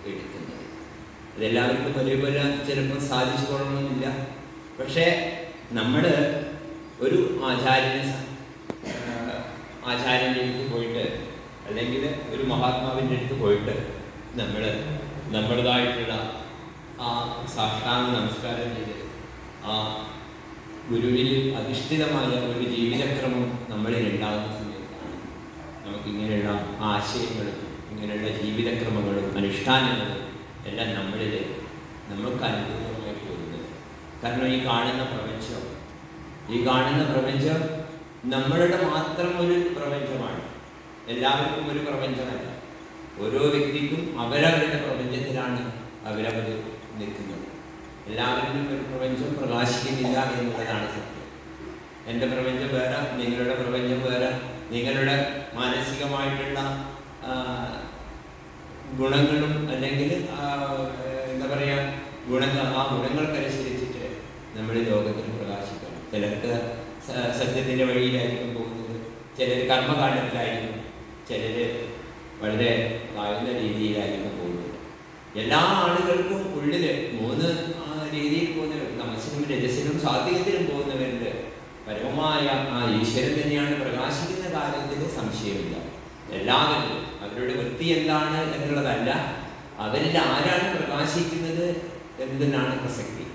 എടുക്കുന്നത്. ഇതെല്ലാവർക്കും ഒരേപോലെ ചിലപ്പോൾ സാധിച്ചു കൊള്ളണമെന്നില്ല. പക്ഷേ നമ്മൾ ഒരു ആചാര്യൻ്റെ അടുത്ത് പോയിട്ട് അല്ലെങ്കിൽ ഒരു മഹാത്മാവിൻ്റെ അടുത്ത് പോയിട്ട് നമ്മൾ നമ്മുടേതായിട്ടുള്ള ആ സാഷ്ടാംഗ നമസ്കാരം ചെയ്ത് ആ ഗുരുവിൽ അധിഷ്ഠിതമായ ഒരു ജീവിതക്രമം നമ്മളിൽ ഉണ്ടാകുന്ന സമയത്താണ് നമുക്കിങ്ങനെയുള്ള ആശയങ്ങളും ഇങ്ങനെയുള്ള ജീവിതക്രമങ്ങളും അനുഷ്ഠാനങ്ങളും എല്ലാം നമ്മൾക്ക് അനുഭവമായിട്ട് വരുന്നത്. കാരണം ഈ കാണുന്ന പ്രപഞ്ചം നമ്മളുടെ മാത്രം ഒരു പ്രപഞ്ചമാണ്. എല്ലാവർക്കും ഒരു പ്രപഞ്ചമല്ല. ഓരോ വ്യക്തിക്കും അവരവരുടെ പ്രപഞ്ചത്തിലാണ് അവരവർ നിൽക്കുന്നത്. എല്ലാവരിലും ഒരു പ്രപഞ്ചം പ്രകാശിക്കുന്നില്ല എന്നുള്ളതാണ് സത്യം. എൻ്റെ പ്രപഞ്ചം വേറെ, നിങ്ങളുടെ പ്രപഞ്ചം വേറെ. നിങ്ങളുടെ മാനസികമായിട്ടുള്ള ഗുണങ്ങളും അല്ലെങ്കിൽ എന്താ പറയുക ഗുണങ്ങൾക്കനുസരിച്ചിട്ട് നമ്മൾ ലോകത്തിൽ പ്രകാശിക്കണം. ചിലർക്ക് സത്യത്തിൻ്റെ വഴിയിലായിരിക്കും പോകുന്നത്, ചിലർ കർമ്മകാണ്ഡത്തിലായിരിക്കും, ചിലർ വളരെ താഴ്ന്ന രീതിയിലായിരിക്കും പോകുന്നത്. എല്ലാ ആളുകൾക്കും ഉള്ളിൽ 3 രീതിയിൽ പോകുന്നവർ, തമസിനും രജസിനും സാത്വികത്തിനും പോകുന്നവരുടെ പരമമായ ആ ഈശ്വരൻ തന്നെയാണ് പ്രകാശിക്കുന്ന കാര്യത്തിൽ സംശയമില്ല. എല്ലാവരും അവരുടെ വൃത്തി എന്താണ് എന്നുള്ളതല്ല, അവരിൽ ആരാണ് പ്രകാശിക്കുന്നത് എന്നതിനാണ് പ്രസക്തി.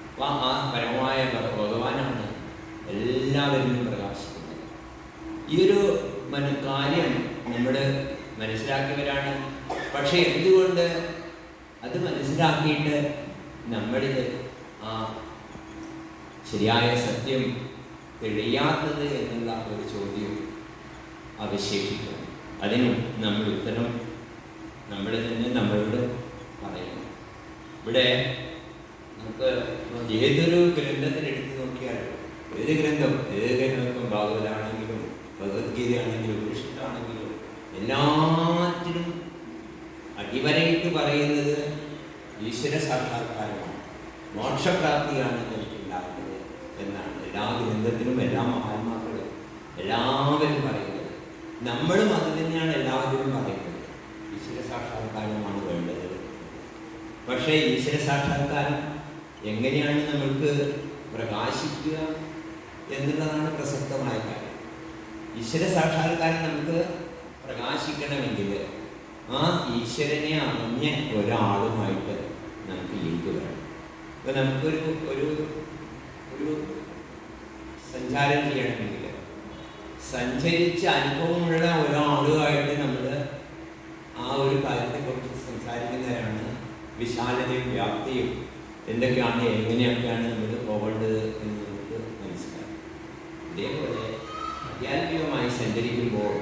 അപ്പോൾ ആ പരമമായ ഭഗവാനാണ് എല്ലാവരിലും പ്രകാശിക്കുന്നത്. ഈ ഒരു കാര്യം നമ്മൾ മനസ്സിലാക്കിയവരാണ്. പക്ഷേ എന്തുകൊണ്ട് അത് മനസ്സിലാക്കിയിട്ട് നമ്മളിൽ ആ ശരിയായ സത്യം തെളിയാത്തത് എന്നുള്ള ഒരു ചോദ്യം അവശേഷിക്കുന്നു. അതിനും നമ്മൾ ഉത്തരം നമ്മളിൽ നിന്ന് നമ്മളോട് പറയുന്നു. ഇവിടെ നമുക്ക് ഏതൊരു ഗ്രന്ഥത്തിനെടുത്ത് നോക്കിയാലും ഏത് ഗ്രന്ഥം ഭാഗവതാണെങ്കിലും ഭഗവത്ഗീതയാണെങ്കിലും ഉപനിഷത്താണെങ്കിലും എല്ലാത്തിനും അടിവരയിട്ട് പറയുന്നത് ഈശ്വര സാക്ഷാത്കാരമാണ്, മോക്ഷപ്രാപ്തിയാണ് എനിക്കുണ്ടാകുന്നത് എന്നാണ് എല്ലാ ഗ്രന്ഥത്തിലും എല്ലാ മഹാത്മാക്കളും എല്ലാവരും പറയുന്നത്. നമ്മളും അത് തന്നെയാണ് എല്ലാവരും പറയുന്നത്. ഈശ്വര സാക്ഷാത്കാരമാണ് വേണ്ടത്. പക്ഷേ ഈശ്വര സാക്ഷാത്കാരം എങ്ങനെയാണ് നമ്മൾക്ക് പ്രകാശിക്കുക എന്നുള്ളതാണ് പ്രസക്തമായ കാര്യം. ഈശ്വര സാക്ഷാത്കാരം നമുക്ക് പ്രകാശിക്കണമെങ്കിൽ ആ ഈശ്വരനെ അറിഞ്ഞ ഒരാളുമായിട്ട് നമുക്ക് ലിങ്ക് വേണം. ഇപ്പം നമുക്കൊരു ഒരു സഞ്ചാരം ചെയ്യണമെങ്കിൽ സഞ്ചരിച്ച അനുഭവമുള്ള ഒരാളുമായിട്ട് നമ്മൾ ആ ഒരു കാര്യത്തെക്കുറിച്ച് സംസാരിക്കുന്നവരാണ് വിശാലതയും വ്യാപ്തിയും എന്തൊക്കെയാണ് എങ്ങനെയൊക്കെയാണ് നമ്മൾ പോകേണ്ടത് എന്ന് നമുക്ക് മനസ്സിലാക്കും. ഇതേപോലെ ആധ്യാത്മികമായി സഞ്ചരിക്കുമ്പോൾ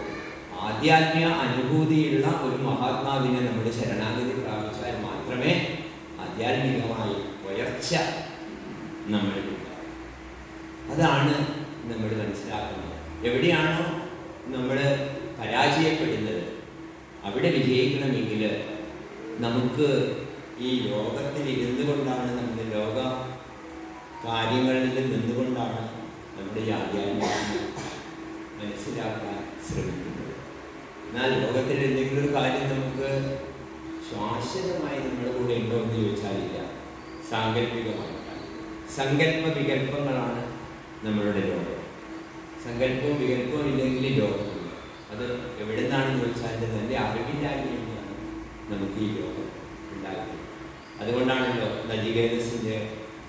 ആധ്യാത്മിക അനുഭൂതിയുള്ള ഒരു മഹാത്മാവിനെ നമ്മുടെ ശരണാഗതി പ്രാപിച്ചാൽ മാത്രമേ ആധ്യാത്മികമായി ഉയർച്ച നമ്മളിൽ ഉണ്ടാകും. അതാണ് നമ്മൾ മനസ്സിലാക്കുന്നത്. എവിടെയാണോ നമ്മൾ പരാജയപ്പെടുന്നത് അവിടെ വിജയിക്കണമെങ്കിൽ നമുക്ക് ഈ ലോകത്തിൽ ഇരുന്നു കൊണ്ടാണ്, നമ്മുടെ ലോക കാര്യങ്ങളിൽ നിന്നുകൊണ്ടാണ് നമ്മുടെ ഈ ആധ്യാത്മിക മനസ്സിലാക്കാൻ ശ്രമിക്കുന്നത്. എന്നാൽ ലോകത്തിൽ എന്തെങ്കിലും ഒരു കാര്യം നമുക്ക് ശാശ്വതമായി നമ്മുടെ കൂടെ ഉണ്ടോ എന്ന് ചോദിച്ചാലില്ല. സാങ്കല്പികമായിട്ടാണ്, സങ്കല്പ വികല്പങ്ങളാണ് നമ്മളുടെ ലോകം. സങ്കല്പവും വികല്പവും ഇല്ലെങ്കിൽ ലോകമില്ല. അത് എവിടെ നിന്നാണെന്ന് ചോദിച്ചാൽ നല്ല അറിവില്ലായ്മയാണ് നമുക്ക് ഈ ലോകം ഉണ്ടാകുന്നത്. അതുകൊണ്ടാണല്ലോ നചികേതസിൻ്റെ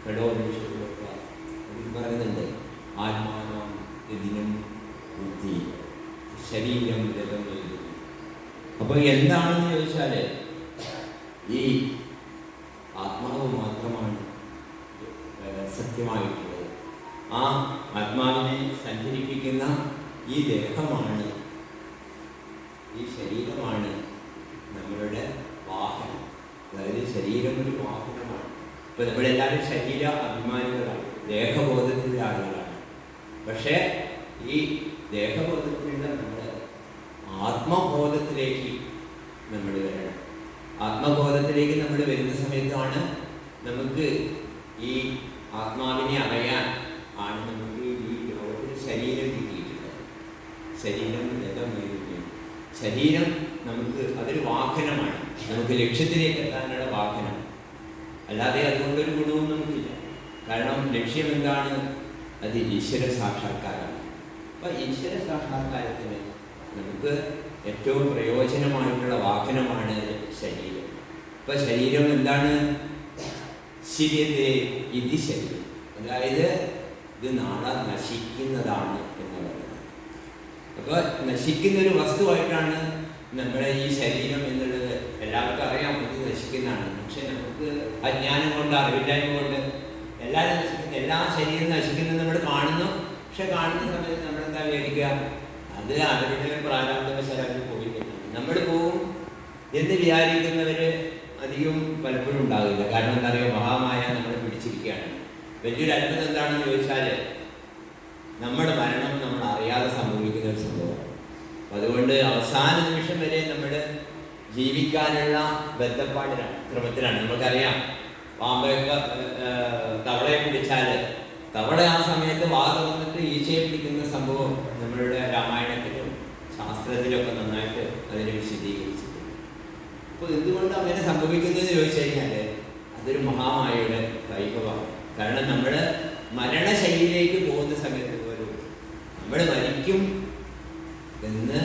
ഘടോപനിഷത്തിലൊക്കെ പറയുന്നുണ്ട്, ആത്മാനം ഇതിനും ബുദ്ധി ശരീരം രഥം എഴുതുന്നു. അപ്പോൾ എന്താണെന്ന് ചോദിച്ചാൽ ഈ ആത്മാവ് മാത്രമാണ് സത്യമായിട്ടുള്ളത്. ആ ആത്മാവിനെ സഞ്ചരിപ്പിക്കുന്ന ഈ ദേഹമാണ്, ഈ ശരീരമാണ് നമ്മളുടെ വാഹനം. അതായത് ശരീരം ഒരു വാഹനമാണ്. ഇപ്പോൾ നമ്മളെല്ലാവരും ശരീര അഭിമാനികളാണ്, ദേഹബോധത്തിൻ്റെ ആളുകളാണ്. പക്ഷേ ഈ ദേഹബോധത്തിലുള്ള നമ്മൾ ആത്മബോധത്തിലേക്ക് നമ്മൾ വരണം. ആത്മബോധത്തിലേക്ക് നമ്മൾ വരുന്ന സമയത്താണ് നമുക്ക് ഈ ആത്മാവിനെ അറിയാൻ ആണ് നമുക്ക് ഈ ലോകത്തിൽ ശരീരം കിട്ടിയിട്ടുള്ളത്. ശരീരം രഥം. ശരീരം നമുക്ക് അതൊരു വാഹനമാണ്, നമുക്ക് ലക്ഷ്യത്തിലേക്ക് എത്താനുള്ള വാഹനം. അല്ലാതെ അതുകൊണ്ടൊരു ഗുണവും നമുക്കില്ല. കാരണം ലക്ഷ്യം എന്താണ്? അത് ഈശ്വര സാക്ഷാത്കാരമാണ്. അപ്പം ഈശ്വര സാക്ഷാത്കാരത്തിന് നമുക്ക് ഏറ്റവും പ്രയോജനമായിട്ടുള്ള വാഹനമാണ് ശരീരം. ഇപ്പം ശരീരം എന്താണ്? ശരീരത്തെ ഇത് ശരീരം, അതായത് ഇത് നാളെ നശിക്കുന്നതാണ് എന്ന് പറയുന്നത്. അപ്പോൾ നശിക്കുന്നൊരു വസ്തുവായിട്ടാണ് നമ്മുടെ ഈ ശരീരം എന്നുള്ളത്. എല്ലാവർക്കും അറിയാം ഇത് നശിക്കുന്നതാണ്. പക്ഷെ നമുക്ക് അജ്ഞാനം കൊണ്ട്, അറിവില്ലായ്മ കൊണ്ട് എല്ലാവരും നശിക്കുന്ന, എല്ലാ ശരീരം നശിക്കുന്നത് നമ്മൾ കാണുന്നു. പക്ഷെ കാണുന്ന സമയത്ത് നമ്മളെന്താ വിചാരിക്കുക? അത് അവരുടെ പ്രാരാബ്ധവശാൽ അവർ പോയില്ല, നമ്മൾ പോവും എന്ന് വിചാരിക്കുന്നവർ അധികം പലപ്പോഴും ഉണ്ടാകില്ല. കാരണം എന്താ പറയുക? മഹാമായ നമ്മളെ പിടിച്ചിരിക്കുകയാണ്. വലിയൊരു അത്ഭുതം എന്താണെന്ന് ചോദിച്ചാൽ നമ്മുടെ മരണം നമ്മൾ അറിയാതെ സംഭവിക്കുന്ന ഒരു സംഭവമാണ്. അതുകൊണ്ട് അവസാന നിമിഷം വരെ നമ്മൾ ജീവിക്കാനുള്ള ബന്ധപ്പാടിലാണ്, ക്രമത്തിലാണ്. നമുക്കറിയാം, പാമ്പയൊക്കെ തവളയെ പിടിച്ചാൽ തവള ആ സമയത്ത് തുറന്നിട്ട് ഈച്ചയെ പിടിക്കുന്ന സംഭവം നമ്മളുടെ രാമായണത്തിലും ശാസ്ത്രത്തിലൊക്കെ നന്നായിട്ട് അതിനെ വിശദീകരിച്ചിട്ടുണ്ട്. അപ്പോൾ എന്തുകൊണ്ട് അങ്ങനെ സംഭവിക്കുന്നതെന്ന് ചോദിച്ചു കഴിഞ്ഞാൽ അതൊരു മഹാമായയുടെ വൈഭവമാണ്. കാരണം നമ്മൾ മരണശൈലിയിലേക്ക് പോകുന്ന സമയത്ത് പോലും നമ്മൾ മരിക്കും എന്ന്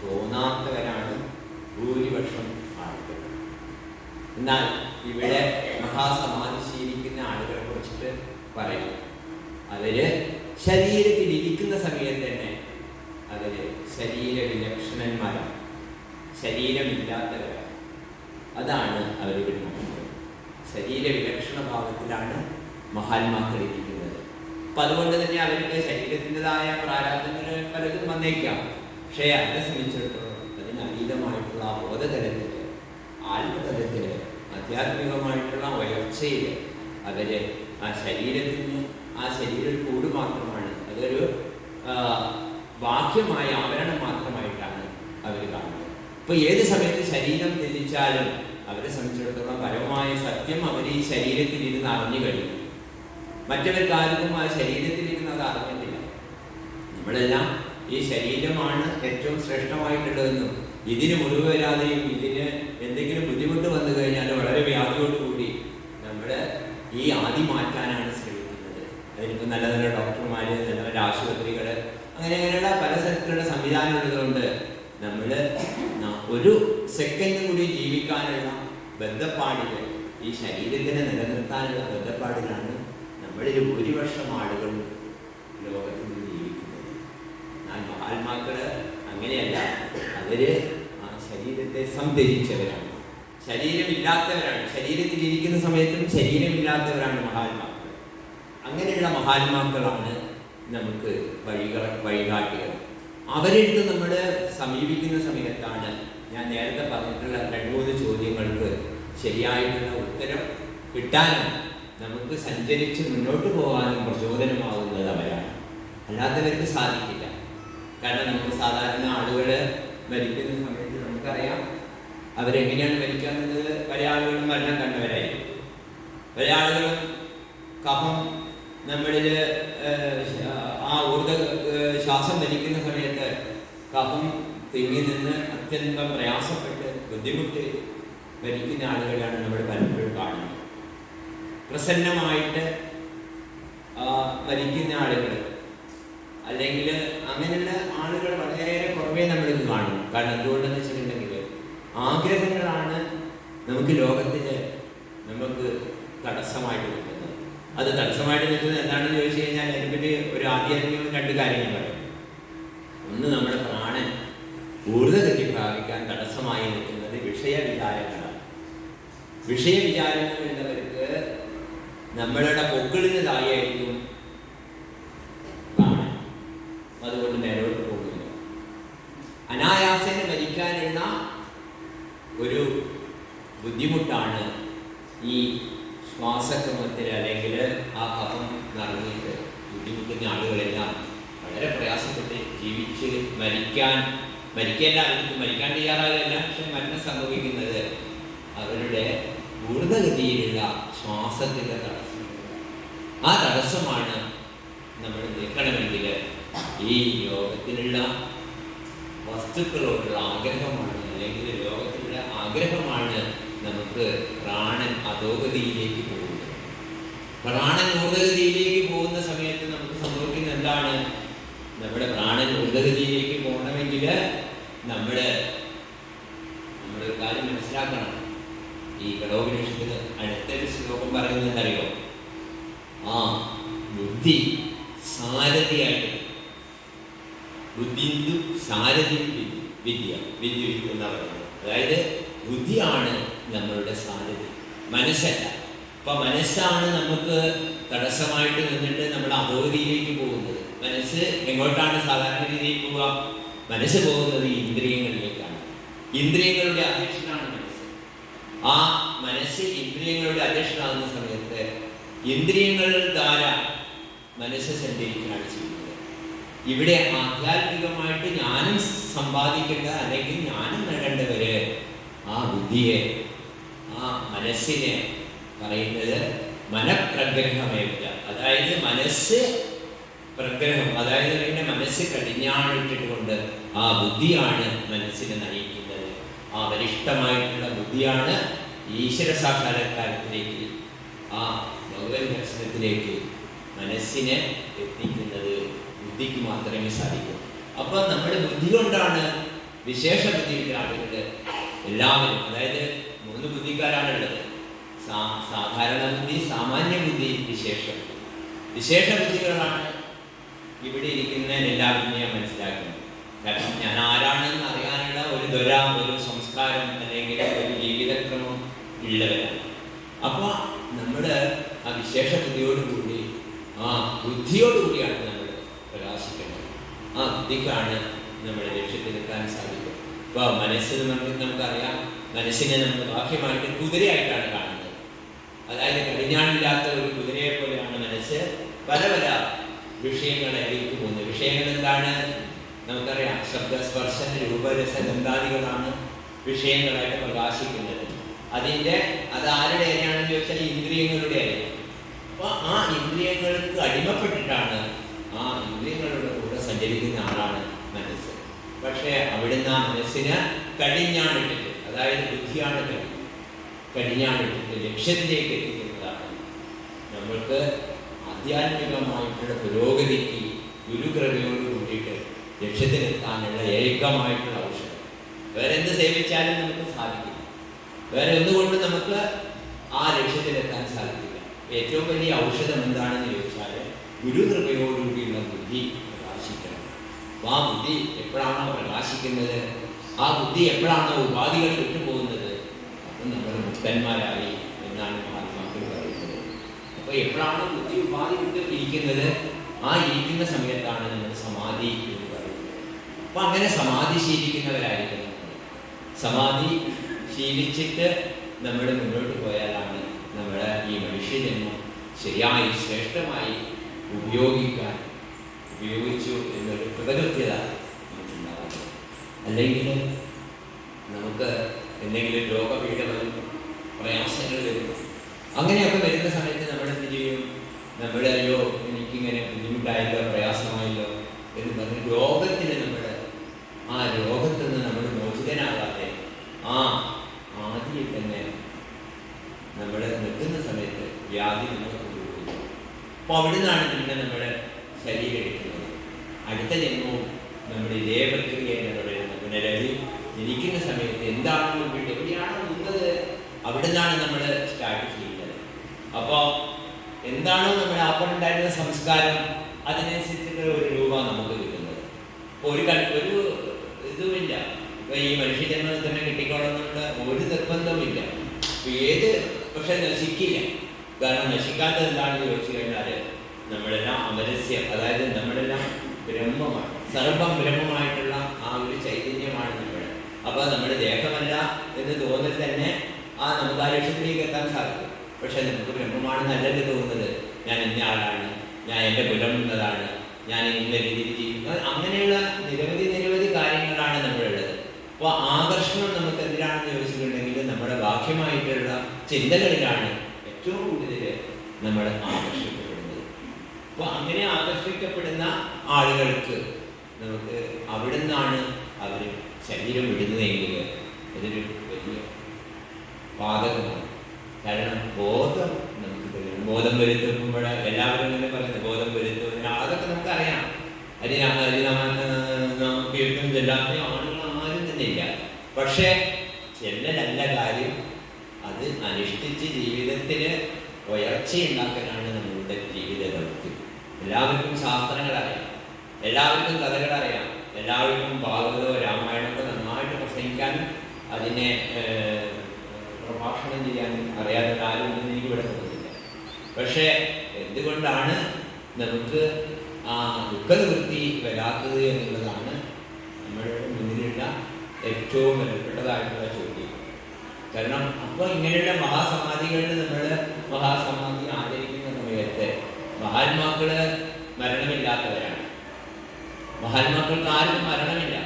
തോന്നാത്തവരാണ് ഭൂരിപക്ഷം ആളുകൾ. എന്നാൽ ഇവിടെ മഹാസമാധിശീലിക്കുന്ന ആളുകളെ കുറിച്ചിട്ട് പറയാം. അവര് ശരീരത്തിലിരിക്കുന്ന സമയത്ത് തന്നെ അവര് ശരീരവിലക്ഷണന്മാരാണ്, ശരീരമില്ലാത്തവരാണ്. അതാണ് അവരുടെ മഹത്വം. ശരീരവിലക്ഷണ ഭാവത്തിലാണ് മഹാത്മാക്കൾ ഇരിക്കുന്നത്. അപ്പം അതുകൊണ്ട് തന്നെ അവർക്ക് ശരീരത്തിൻ്റെതായ പ്രാരാബ്ധങ്ങൾ പലതും വന്നേക്കാം. പക്ഷേ അവരെ സംബന്ധിച്ചിടത്തോളം അതിനതീതമായിട്ടുള്ള ബോധതലത്തിൽ, ആത്മതലത്തിൽ, ആധ്യാത്മികമായിട്ടുള്ള ഉയർച്ചയിൽ അവർ ആ ശരീരത്തിന്, ആ ശരീരം കൂട് മാത്രമാണ്, അതൊരു ബാഹ്യമായ ആവരണം മാത്രമായിട്ടാണ് അവർ കാണുന്നത്. ഇപ്പോൾ ഏത് സമയത്ത് ശരീരം ത്യജിച്ചാലും അവരെ സംബന്ധിച്ചിടത്തോളം പരമമായ സത്യം അവർ ഈ ശരീരത്തിലിരുന്ന് അറിഞ്ഞു കഴിയും. മറ്റവർക്കാർക്കും ആ ശരീരത്തിലിരുന്ന് അത് അറിഞ്ഞിട്ടില്ല. നമ്മളെല്ലാം ഈ ശരീരമാണ് ഏറ്റവും ശ്രേഷ്ഠമായിട്ടുള്ളതെന്നും ഇതിന് മുറിവ് വരാതെയും ഇതിന് എന്തെങ്കിലും ബുദ്ധിമുട്ട് വന്നു കഴിഞ്ഞാൽ വളരെ വ്യാധിയോടുകൂടി നമ്മൾ ഈ ആദി മാറ്റാനാണ് ശ്രമിക്കുന്നത്. അതിനിപ്പോൾ നല്ല നല്ല ഡോക്ടർമാർ, നല്ല നല്ല ആശുപത്രികൾ, അങ്ങനെയുള്ള പല തരത്തിലുള്ള സംവിധാനം ഉള്ളതുകൊണ്ട് നമ്മൾ ഒരു സെക്കൻഡ് കൂടി ജീവിക്കാനുള്ള ബന്ധപ്പാടിൽ, ഈ ശരീരത്തിനെ നിലനിർത്താനുള്ള ബന്ധപ്പാടിലാണ് നമ്മളിൽ ഭൂരിപക്ഷം ആളുകൾ ലോകത്തിൽ ജീവിക്കുന്നത്. എന്നാൽ മഹാത്മാക്കൾ അങ്ങനെയല്ല. അവർ ആ ശരീരത്തെ സംധരിച്ചവരാണ്, ശരീരമില്ലാത്തവരാണ്. ശരീരത്തിലിരിക്കുന്ന സമയത്തും ശരീരമില്ലാത്തവരാണ് മഹാത്മാക്കൾ. അങ്ങനെയുള്ള മഹാത്മാക്കളാണ് നമുക്ക് വഴികാട്ടികൾ. അവരെടുത്ത് നമ്മൾ സമീപിക്കുന്ന സമയത്താണ് ഞാൻ നേരത്തെ പറഞ്ഞിട്ടുള്ള 2-3 ചോദ്യങ്ങൾക്ക് ശരിയായിട്ടുള്ള ഉത്തരം കിട്ടാനും നമുക്ക് സഞ്ചരിച്ച് മുന്നോട്ട് പോകാനും പ്രചോദനമാകുന്നത് അവരാണ്. അല്ലാത്തവർക്ക് സാധിക്കില്ല. കാരണം നമുക്ക് സാധാരണ ആളുകൾ മരിക്കുന്ന സമയത്ത് നമുക്കറിയാം അവരെങ്ങനെയാണ് മരിക്കുന്നത്. പല ആളുകളും മരണം കണ്ടവരായിരിക്കും. പല ആളുകളും കഫം നമ്മളിൽ ആ ശ്വാസം വലിക്കുന്ന സമയത്ത് കഫം തിങ്ങി നിന്ന് അത്യന്തം പ്രയാസപ്പെട്ട് ബുദ്ധിമുട്ട് മരിക്കുന്ന ആളുകളാണ് നമ്മൾ പലപ്പോഴും കാണുന്നത്. പ്രസന്നമായിട്ട് മരിക്കുന്ന ആളുകൾ, അല്ലെങ്കിൽ അങ്ങനെയുള്ള ആളുകൾ വളരെയേറെ കുറവേ നമ്മളിത് കാണും. കാരണം എന്തുകൊണ്ടെന്ന് വെച്ചിട്ടുണ്ടെങ്കിൽ ആഗ്രഹങ്ങളാണ് നമുക്ക് ലോകത്തിൽ നമുക്ക് തടസ്സമായിട്ട് നിൽക്കുന്നത്. അത് തടസ്സമായിട്ട് നിൽക്കുന്നത് എന്താണെന്ന് ചോദിച്ചു കഴിഞ്ഞാൽ അതിനെപ്പറ്റി ഒരു ആധ്യാത്മിക 2 കാര്യങ്ങൾ പറയും. ഒന്ന്, നമ്മുടെ പ്രാണൻ ഊർജ്ജഗതി പ്രാപിക്കാൻ തടസ്സമായി നിൽക്കുന്നത് വിഷയവിചാരങ്ങളാണ്. വിഷയവിചാരങ്ങളുള്ളവർക്ക് നമ്മളുടെ പൊക്കിളിനതായിരിക്കും പ്രാണൻ, അതുകൊണ്ട് നേരോട്ട് പോകുന്നില്ല. അനായാസേന മരിക്കാനുള്ള ഒരു ബുദ്ധിമുട്ടാണ് ഈ ശ്വാസക്രമത്തിൽ, അല്ലെങ്കിൽ ആ കഫം നിറഞ്ഞിട്ട് ബുദ്ധിമുട്ടുന്ന ആളുകളെല്ലാം വളരെ പ്രയാസപ്പെട്ട് ജീവിച്ച് മരിക്കേണ്ട അവർക്ക് മരിക്കാൻ തയ്യാറാകില്ല. പക്ഷെ മരണം സംഭവിക്കുന്നത് അവരുടെ ഊർജ്ജഗതിയിലുള്ള ശ്വാസത്തിൻ്റെ തടസ്സം. ആ തടസ്സമാണ് നമ്മൾ നീക്കണമെങ്കിൽ ഈ ലോകത്തിലുള്ള വസ്തുക്കളോടുള്ള ആഗ്രഹമാണ് അല്ലെങ്കിൽ ലോകത്തിലുള്ള ആഗ്രഹമാണ് നമുക്ക് പ്രാണൻ അധോഗതിയിലേക്ക് പോകുന്നത്. പ്രാണൻ ഊർധ്വഗതിയിലേക്ക് പോകുന്ന സമയത്ത് നമുക്ക് സംഭവിക്കുന്ന എന്താണ്? നമ്മുടെ പ്രാണൻ ഊർധ്വഗതിയിലേക്ക് പോകണമെങ്കിൽ നമ്മുടെ ഒരു കാര്യം മനസ്സിലാക്കണം. ഈ കഠോപനിഷത്തിൽ അടുത്തൊരു ശ്ലോകം പറയുന്നത് അറിയോ? ബുദ്ധി സാരഥിയായിട്ട്, ബുദ്ധിന്ദു സാരഥി വിദ്യ എന്ന് പറയുന്നത്. അതായത് ബുദ്ധിയാണ് നമ്മളുടെ സാരഥി, മനസ്സല്ല. അപ്പൊ മനസ്സാണ് നമുക്ക് തടസ്സമായിട്ട് നിന്നിട്ട് നമ്മൾ അധോഗതിയിലേക്ക് പോകുന്നത്. മനസ്സ് എങ്ങോട്ടാണ് സാധാരണ രീതിയിൽ പോവുക? മനസ്സ് പോകുന്നത് ഇന്ദ്രിയങ്ങളിലേക്കാണ്. ഇന്ദ്രിയങ്ങളുടെ അധ്യക്ഷനാണ് മനസ്സ്. ആ മനസ്സ് ഇന്ദ്രിയങ്ങളുടെ അധ്യക്ഷനാകുന്ന സമയത്ത് ഇന്ദ്രിയങ്ങൾ ധാരാ മനസ്സ് സഞ്ചരിക്കുകയാണ് ചെയ്യുന്നത്. ഇവിടെ ആധ്യാത്മികമായിട്ട് ജ്ഞാനം സമ്പാദിക്കേണ്ട അല്ലെങ്കിൽ ജ്ഞാനം നേടേണ്ടവര് ആ ബുദ്ധിയെ, ആ മനസ്സിനെ പറയുന്നത് മനഃപ്രഗ്രഹമേവില്ല. അതായത് മനസ്സ് പ്രഗ്രഹം, അതായത് പിന്നെ മനസ്സ് കടിഞ്ഞാണിട്ടിട്ട് കൊണ്ട് ആ ബുദ്ധിയാണ് മനസ്സിനെ നയിക്കുന്നത്. ആ ബലിഷ്ഠമായിട്ടുള്ള ബുദ്ധിയാണ് ഈശ്വര സാക്ഷാത്കാരത്തിലേക്ക്, ആ ഭഗവത് ദർശനത്തിലേക്ക് മനസ്സിനെ എത്തിക്കുന്നത്. ബുദ്ധിക്ക് മാത്രമേ സാധിക്കൂ. അപ്പൊ നമ്മുടെ ബുദ്ധി കൊണ്ടാണ് വിശേഷ ബുദ്ധിയുള്ള ആളുകൾ എല്ലാവരും, അതായത് 3 ബുദ്ധിക്കാരാണുള്ളത്. സാധാരണ ബുദ്ധി, സാമാന്യ ബുദ്ധി, വിശേഷ ബുദ്ധികളാണ് ഇവിടെ ഇരിക്കുന്ന എല്ലാവരും ഞാൻ മനസ്സിലാക്കുന്നത്. കാരണം ഞാൻ ആരാണെന്ന് അറിയാനുള്ള ഒരു സംസ്കാരം അല്ലെങ്കിൽ ഒരു ജീവിതക്രമം ഉള്ളവരാണ്. അപ്പൊ നമ്മള് ആ വിശേഷ ബുദ്ധിയോടുകൂടി, ആ ബുദ്ധിയോടുകൂടിയാണ് നമ്മൾ പ്രകാശിക്കുന്നത്. ആ ബുദ്ധിക്കാണ് നമ്മുടെ ലക്ഷ്യത്തിലെത്താൻ സാധിക്കും. ഇപ്പൊ മനസ്സിൽ നമുക്കറിയാം, മനസ്സിനെ നമ്മൾ ബാഹ്യമായിട്ട് കുതിരയായിട്ടാണ് കാണുന്നത്. അതായത് കടിഞ്ഞാണില്ലാത്ത ഒരു കുതിരയെ പോലെയാണ് മനസ്സ് പല വിഷയങ്ങളിലേക്ക് പോകുന്നത്. വിഷയങ്ങൾ എന്താണ് നമുക്കറിയാം. ശബ്ദ, സ്പർശ, രൂപരസ, ഗന്ധാദികളാണ് വിഷയങ്ങളായിട്ട് പ്രകാശിക്കുന്നത്. അത് ആരുടെ അരയാണെന്ന് ചോദിച്ചാൽ ഇന്ദ്രിയങ്ങളുടെ അരയാണ്. അപ്പൊ ആ ഇന്ദ്രിയങ്ങൾക്ക് അടിമപ്പെട്ടിട്ടാണ്, ആ ഇന്ദ്രിയങ്ങളുടെ കൂടെ സഞ്ചരിക്കുന്ന ആളാണ് മനസ്സ്. പക്ഷേ അവിടുന്ന് ആ മനസ്സിന് കടിഞ്ഞാണിട്ടിട്ട്, അതായത് ബുദ്ധിയാണ് കടിഞ്ഞാണിട്ടിട്ട് ലക്ഷ്യത്തിലേക്ക് എത്തിക്കുന്നതാണ്. നമ്മൾക്ക് ആധ്യാത്മികമായിട്ടുള്ള പുരോഗതിക്ക് ഗുരുകൃപയോട് കൂടിയിട്ട് ലക്ഷ്യത്തിലെത്താനുള്ള ഏകമായിട്ടുള്ള ഔഷധം. വേറെ എന്ത് സേവിച്ചാലും നമുക്ക് സാധിക്കില്ല. വേറെ ഒന്നുകൊണ്ട് നമുക്ക് ആ ലക്ഷ്യത്തിലെത്താൻ സാധിക്കില്ല. ഏറ്റവും വലിയ ഔഷധം എന്താണെന്ന് ചോദിച്ചാൽ ഗുരുകൃപയോടുകൂടിയുള്ള ബുദ്ധി പ്രകാശിക്കണം. ആ ബുദ്ധി എപ്പോഴാണോ പ്രകാശിക്കുന്നത്, ആ ബുദ്ധി എപ്പോഴാണോ ഉപാധികൾ വിട്ടുപോകുന്നത്, അപ്പം നമ്മൾ മുക്തന്മാരായി എന്നാണ് മഹാത്മാക്കൾ പറയുന്നത്. അപ്പോൾ എപ്പോഴാണോ ബുദ്ധി ഉപാധി വിട്ട് ഇരിക്കുന്നത്, ആ ഇരിക്കുന്ന സമയത്താണ് നമ്മൾ സമാധി എന്ന് പറയുന്നത്. അപ്പം അങ്ങനെ സമാധി ശീലിക്കുന്നവരായിരിക്കണം. സമാധി ശീലിച്ചിട്ട് നമ്മൾ മുന്നോട്ട് പോയാലാണ് നമ്മുടെ ഈ മനുഷ്യജന്മം ശരിയായി ശ്രേഷ്ഠമായി ഉപയോഗിച്ചു എന്നൊരു കൃതകൃത്യത നമുക്കുണ്ടാകുന്നത്. അല്ലെങ്കിൽ നമുക്ക് എന്തെങ്കിലും രോഗപീഠകളും പ്രയാസങ്ങൾ വരുന്നു. അങ്ങനെയൊക്കെ വരുന്ന സമയത്ത് നമ്മൾ എന്ത് ചെയ്യും? അയ്യോ എനിക്കിങ്ങനെ ബുദ്ധിമുട്ടായല്ലോ, പ്രയാസമായല്ലോ എന്ന് പറഞ്ഞ് രോഗത്തിന് ആ രോഗത്തിൽ നിന്ന് നമ്മൾ മോചിതനാകാതെ ആദ്യം തന്നെ നമ്മൾ നിൽക്കുന്ന സമയത്ത് വ്യാധി നമ്മൾ കൊണ്ടുപോകുന്നു. അപ്പോൾ അവിടെ നിന്നാണ് പിന്നെ നമ്മുടെ ശരീരം എടുക്കുന്നത്. അടുത്ത ജന്മവും നമ്മുടെ ഇതേ പ്രക്രിയയാണ് തുടരുന്നത്. പുനരവി ജനിക്കുന്ന സമയത്ത് എന്താണോ വീട്ടിൽ എവിടെയാണോ നിന്നത് അവിടെ നിന്നാണ് നമ്മൾ സ്റ്റാർട്ട് ചെയ്യുന്നത്. അപ്പോൾ എന്താണോ നമ്മുടെ അപ്പുറമുണ്ടായിരുന്ന സംസ്കാരം, അതിനനുസരിച്ചിട്ട് ഒരു രൂപ നമുക്ക് കിട്ടുന്നത്. അപ്പോൾ ഒരു ഇതുമില്ല. ഇപ്പം ഈ മനുഷ്യജന്മത്തിൽ തന്നെ കിട്ടിക്കോളുന്നുള്ള ഒരു നിർബന്ധമില്ല. പക്ഷെ നശിക്കില്ല. കാരണം നശിക്കാത്തത് എന്താണെന്ന് ചോദിച്ചു കഴിഞ്ഞാൽ നമ്മളെല്ലാം അമരസ്യം, അതായത് നമ്മളെല്ലാം ബ്രഹ്മമാണ്, സർവം ബ്രഹ്മമായിട്ടുള്ള ആ ഒരു ചൈതന്യമാണ് നമ്മൾ. അപ്പോൾ നമ്മുടെ ദേഹമല്ല എന്ന് തോന്നൽ തന്നെ നമുക്ക് ആ ലക്ഷ്യത്തിലേക്ക് എത്താൻ സാധിക്കും. പക്ഷെ നമുക്ക് ബ്രഹ്മമാണെന്നല്ലല്ലോ തോന്നുന്നത്. ഞാൻ ഇന്ന ആളാണ്, ഞാൻ എൻ്റെ കുലം എന്നതാണ്, ഞാൻ ഇന്ന രീതിയിൽ ജീവിക്കുന്നത്, അങ്ങനെയുള്ള നിരവധി കാര്യങ്ങളാണ് നമ്മളുള്ളത്. അപ്പോൾ ആകർഷണം നമുക്ക് എന്തിനാണെന്ന് ചോദിച്ചിട്ടുണ്ടെങ്കിൽ നമ്മുടെ ബാഹ്യമായിട്ടുള്ള ചിന്തകളിലാണ് ഏറ്റവും കൂടുതൽ നമ്മൾ ആകർഷിക്കപ്പെടുന്നത്. അപ്പോൾ അങ്ങനെ ആകർഷിക്കപ്പെടുന്ന ആളുകൾക്ക് നമുക്ക് അവിടെ നിന്നാണ് അവർ ശരീരം വിടുന്നതെങ്കിൽ അതൊരു വലിയ പാതകമാണ്. കാരണം ബോധം നമുക്ക് തരും. ബോധം വരുത്തുമ്പോൾ എല്ലാവരും ഇങ്ങനെ പറയുന്നത് ബോധം വരുത്തും, അതൊക്കെ നമുക്കറിയാം. നമുക്ക് കേൾക്കും ചെല്ലാത്ത ആളുകൾ ആരും തന്നെ ഇല്ല. പക്ഷേ ചെല്ലലല്ല കാര്യം, അത് അനുഷ്ഠിച്ച് ജീവിതത്തിന് ഉയർച്ചയുണ്ടാക്കാനാണ് നമ്മളുടെ ജീവിത ദൗത്യം. എല്ലാവർക്കും ശാസ്ത്രങ്ങൾ അറിയാം, എല്ലാവർക്കും കഥകൾ അറിയാം, എല്ലാവർക്കും ഭാഗവതോ രാമായണമൊക്കെ നന്നായിട്ട് പ്രസംഗിക്കാനും അതിനെ പ്രഭാഷണം ചെയ്യാനും അറിയാതെ ആരും എനിക്ക് ഇവിടെ തോന്നുന്നില്ല. പക്ഷേ എന്തുകൊണ്ടാണ് നമുക്ക് ആ ദുഃഖനിവൃത്തി വരാത്തത് എന്നുള്ളതാണ് നമ്മളുടെ മുന്നിലുള്ള ഏറ്റവും വിലപ്പെട്ടതായിട്ടുള്ള ചോദ്യം. കാരണം അപ്പോൾ ഇങ്ങനെയുള്ള മഹാസമാധികളിൽ നമ്മൾ മഹാസമാധി ആചരിക്കുന്ന സമയത്ത് മഹാത്മാക്കള് മരണമില്ലാത്തവരാണ്. മഹാത്മാക്കൾക്ക് ആർക്കും മരണമില്ല.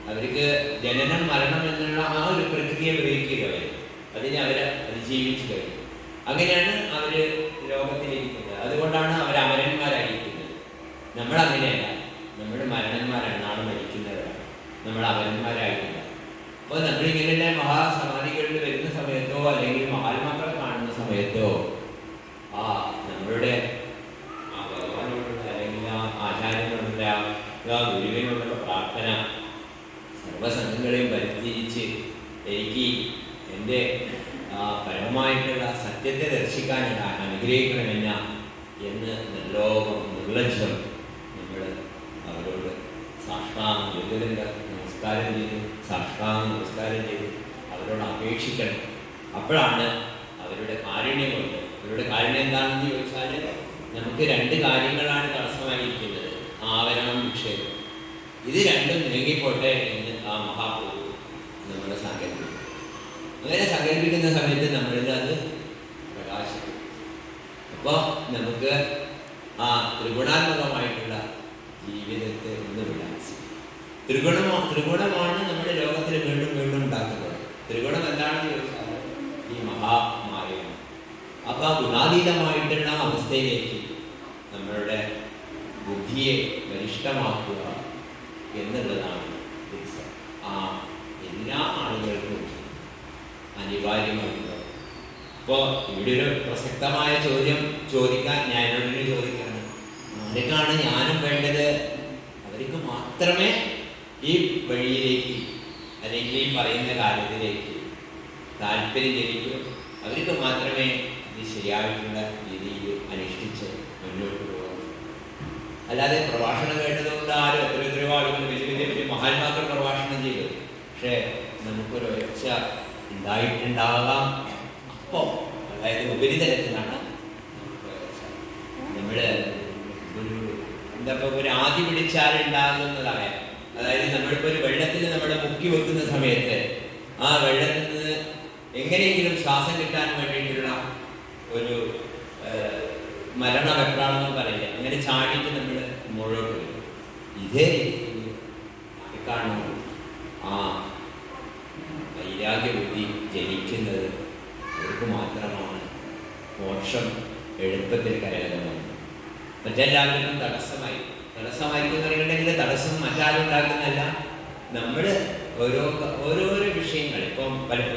അവർക്ക് ജനനം മരണം എന്നുള്ള ആ ഒരു പ്രക്രിയ വിവരിക്കുക അവർ, അതിനെ അവർ അതിജീവിച്ചു കഴിഞ്ഞു. അങ്ങനെയാണ് അവർ ലോകത്തിലിരിക്കുന്നത്. അതുകൊണ്ടാണ് അവർ അമരന്മാരായിരിക്കുന്നത്. നമ്മൾ അങ്ങനെയല്ല, നമ്മൾ മരണന്മാരാണ്, നാളെ മരിക്കുന്നവരാണ്, നമ്മൾ അമരന്മാരായിട്ടില്ല. അപ്പോൾ നമ്മളിങ്ങനെയുള്ള മഹാസമാധികളിൽ വരുന്ന സമയത്തോ അല്ലെങ്കിൽ മഹാത്മാക്കളെ കാണുന്ന സമയത്തോ നമ്മളുടെ ആ ഭഗവാനോടുള്ള അല്ലെങ്കിൽ ആ ആചാര്യനോടുള്ള ആ ഗുരുവിനോടുള്ള പ്രാർത്ഥന സർവസംഘങ്ങളെയും പരിത്യജിച്ച് എനിക്ക് എൻ്റെ പരമമായിട്ടുള്ള സത്യത്തെ ദർശിക്കാൻ അനുഗ്രഹിക്കണമെന്ന എന്ന് നിർലോകം നിർലജ്ജം നമ്മൾ അവരോട് സാഷ്ടാംഗം നമസ്കാരം ചെയ്ത് സാഷ്ടാംഗം നമസ്കാരം ചെയ്ത് അവരോട് അപേക്ഷിക്കണം. അപ്പോഴാണ് അവരുടെ കാരുണ്യം കൊണ്ട്, അവരുടെ കാരുണ്യം എന്താണെന്ന് ചോദിച്ചാൽ നമുക്ക് രണ്ട് കാര്യങ്ങളാണ് തടസ്സമായിരിക്കുന്നത്: ആവരണം, വിക്ഷേപം. ഇത് രണ്ടും നീങ്ങിപ്പോട്ടെ എന്ന് ആ മഹാപ്രഭു നമ്മളെ സങ്കല്പിക്കും. അങ്ങനെ സങ്കല്പിക്കുന്ന സമയത്ത് നമ്മളിൽ അത് പ്രകാശിക്കും. അപ്പോൾ നമുക്ക് ആ ത്രിഗുണാത്മകമായിട്ടുള്ള ജീവിതത്തെ ഒന്ന് വിടാസിക്കും. ത്രിഗുണമാണ് നമ്മുടെ ലോകത്തിൽ വീണ്ടും വീണ്ടും ഉണ്ടാക്കുന്നത്. ത്രിഗുണം എന്താണെന്ന് ചോദിച്ചാൽ ഈ മഹാമായയാണ്. അപ്പോൾ ആ ഗുണാതീതമായിട്ടുള്ള അവസ്ഥയിലേക്ക് നമ്മളുടെ ബുദ്ധിയെ ബലിഷ്ഠമാക്കുക എന്നുള്ളതാണ് ആ എല്ലാ ആളുകൾക്കും അനിവാര്യമായിട്ടുള്ളത്. അപ്പോൾ ഇവിടെ ഒരു പ്രസക്തമായ ചോദ്യം ചോദിക്കാൻ ഞാൻ എന്നോട് ചോദിക്കുകയാണ്, ആർക്കാണ് ജ്ഞാനം വേണ്ടത്? അവർക്ക് മാത്രമേ ഈ വഴിയിലേക്ക് അല്ലെങ്കിൽ ഈ പറയുന്ന കാര്യത്തിലേക്ക് താല്പര്യം ജനിക്കും. അവർക്ക് മാത്രമേ ഇത് ശരിയായിട്ടുള്ള രീതിയിൽ അനുഷ്ഠിച്ച് മുന്നോട്ട് പോകാം. അല്ലാതെ പ്രഭാഷണം കേട്ടതുകൊണ്ട് ആരും എത്രയോ ആളുകൾ വലിയ വലിയ മഹാത്മാക്കൾ പ്രഭാഷണം ചെയ്തു, പക്ഷേ നമുക്കൊരു ഉയർച്ച ഉണ്ടായിട്ടുണ്ടാകാം. അപ്പോൾ അതായത് ഉപരിതലത്തിലാണ് നമ്മൾ ഒരു ആദി പിടിച്ചാലുണ്ടാകുന്നതായ, അതായത് നമ്മളിപ്പോൾ ഒരു വെള്ളത്തിൽ നമ്മൾ മുക്കി വെക്കുന്ന സമയത്ത് ആ വെള്ളത്തിൽ നിന്ന് എങ്ങനെയെങ്കിലും ശ്വാസം കിട്ടാൻ വേണ്ടിയിട്ടുള്ള ഒരു മരണവെപ്രാണെന്ന് പറയില്ല, അങ്ങനെ ചാടിയിട്ട് നമ്മൾ മുകളിലോട്ട് വരും. ഇതേ രീതിയിൽ ആർക്കാണ് ആ വൈരാഗ്യ ബുദ്ധി ജനിക്കുന്നത് അവർക്ക് മാത്രമാണ് മോക്ഷം എളുപ്പത്തിൽ കരകതമാണ്. മറ്റെല്ലാവർക്കും തടസ്സമായിരിക്കും പറയുന്നുണ്ടെങ്കിൽ തടസ്സം മറ്റാരും ഉണ്ടാക്കുന്നതല്ല, നമ്മൾ ഓരോരോ വിഷയങ്ങൾ. ഇപ്പം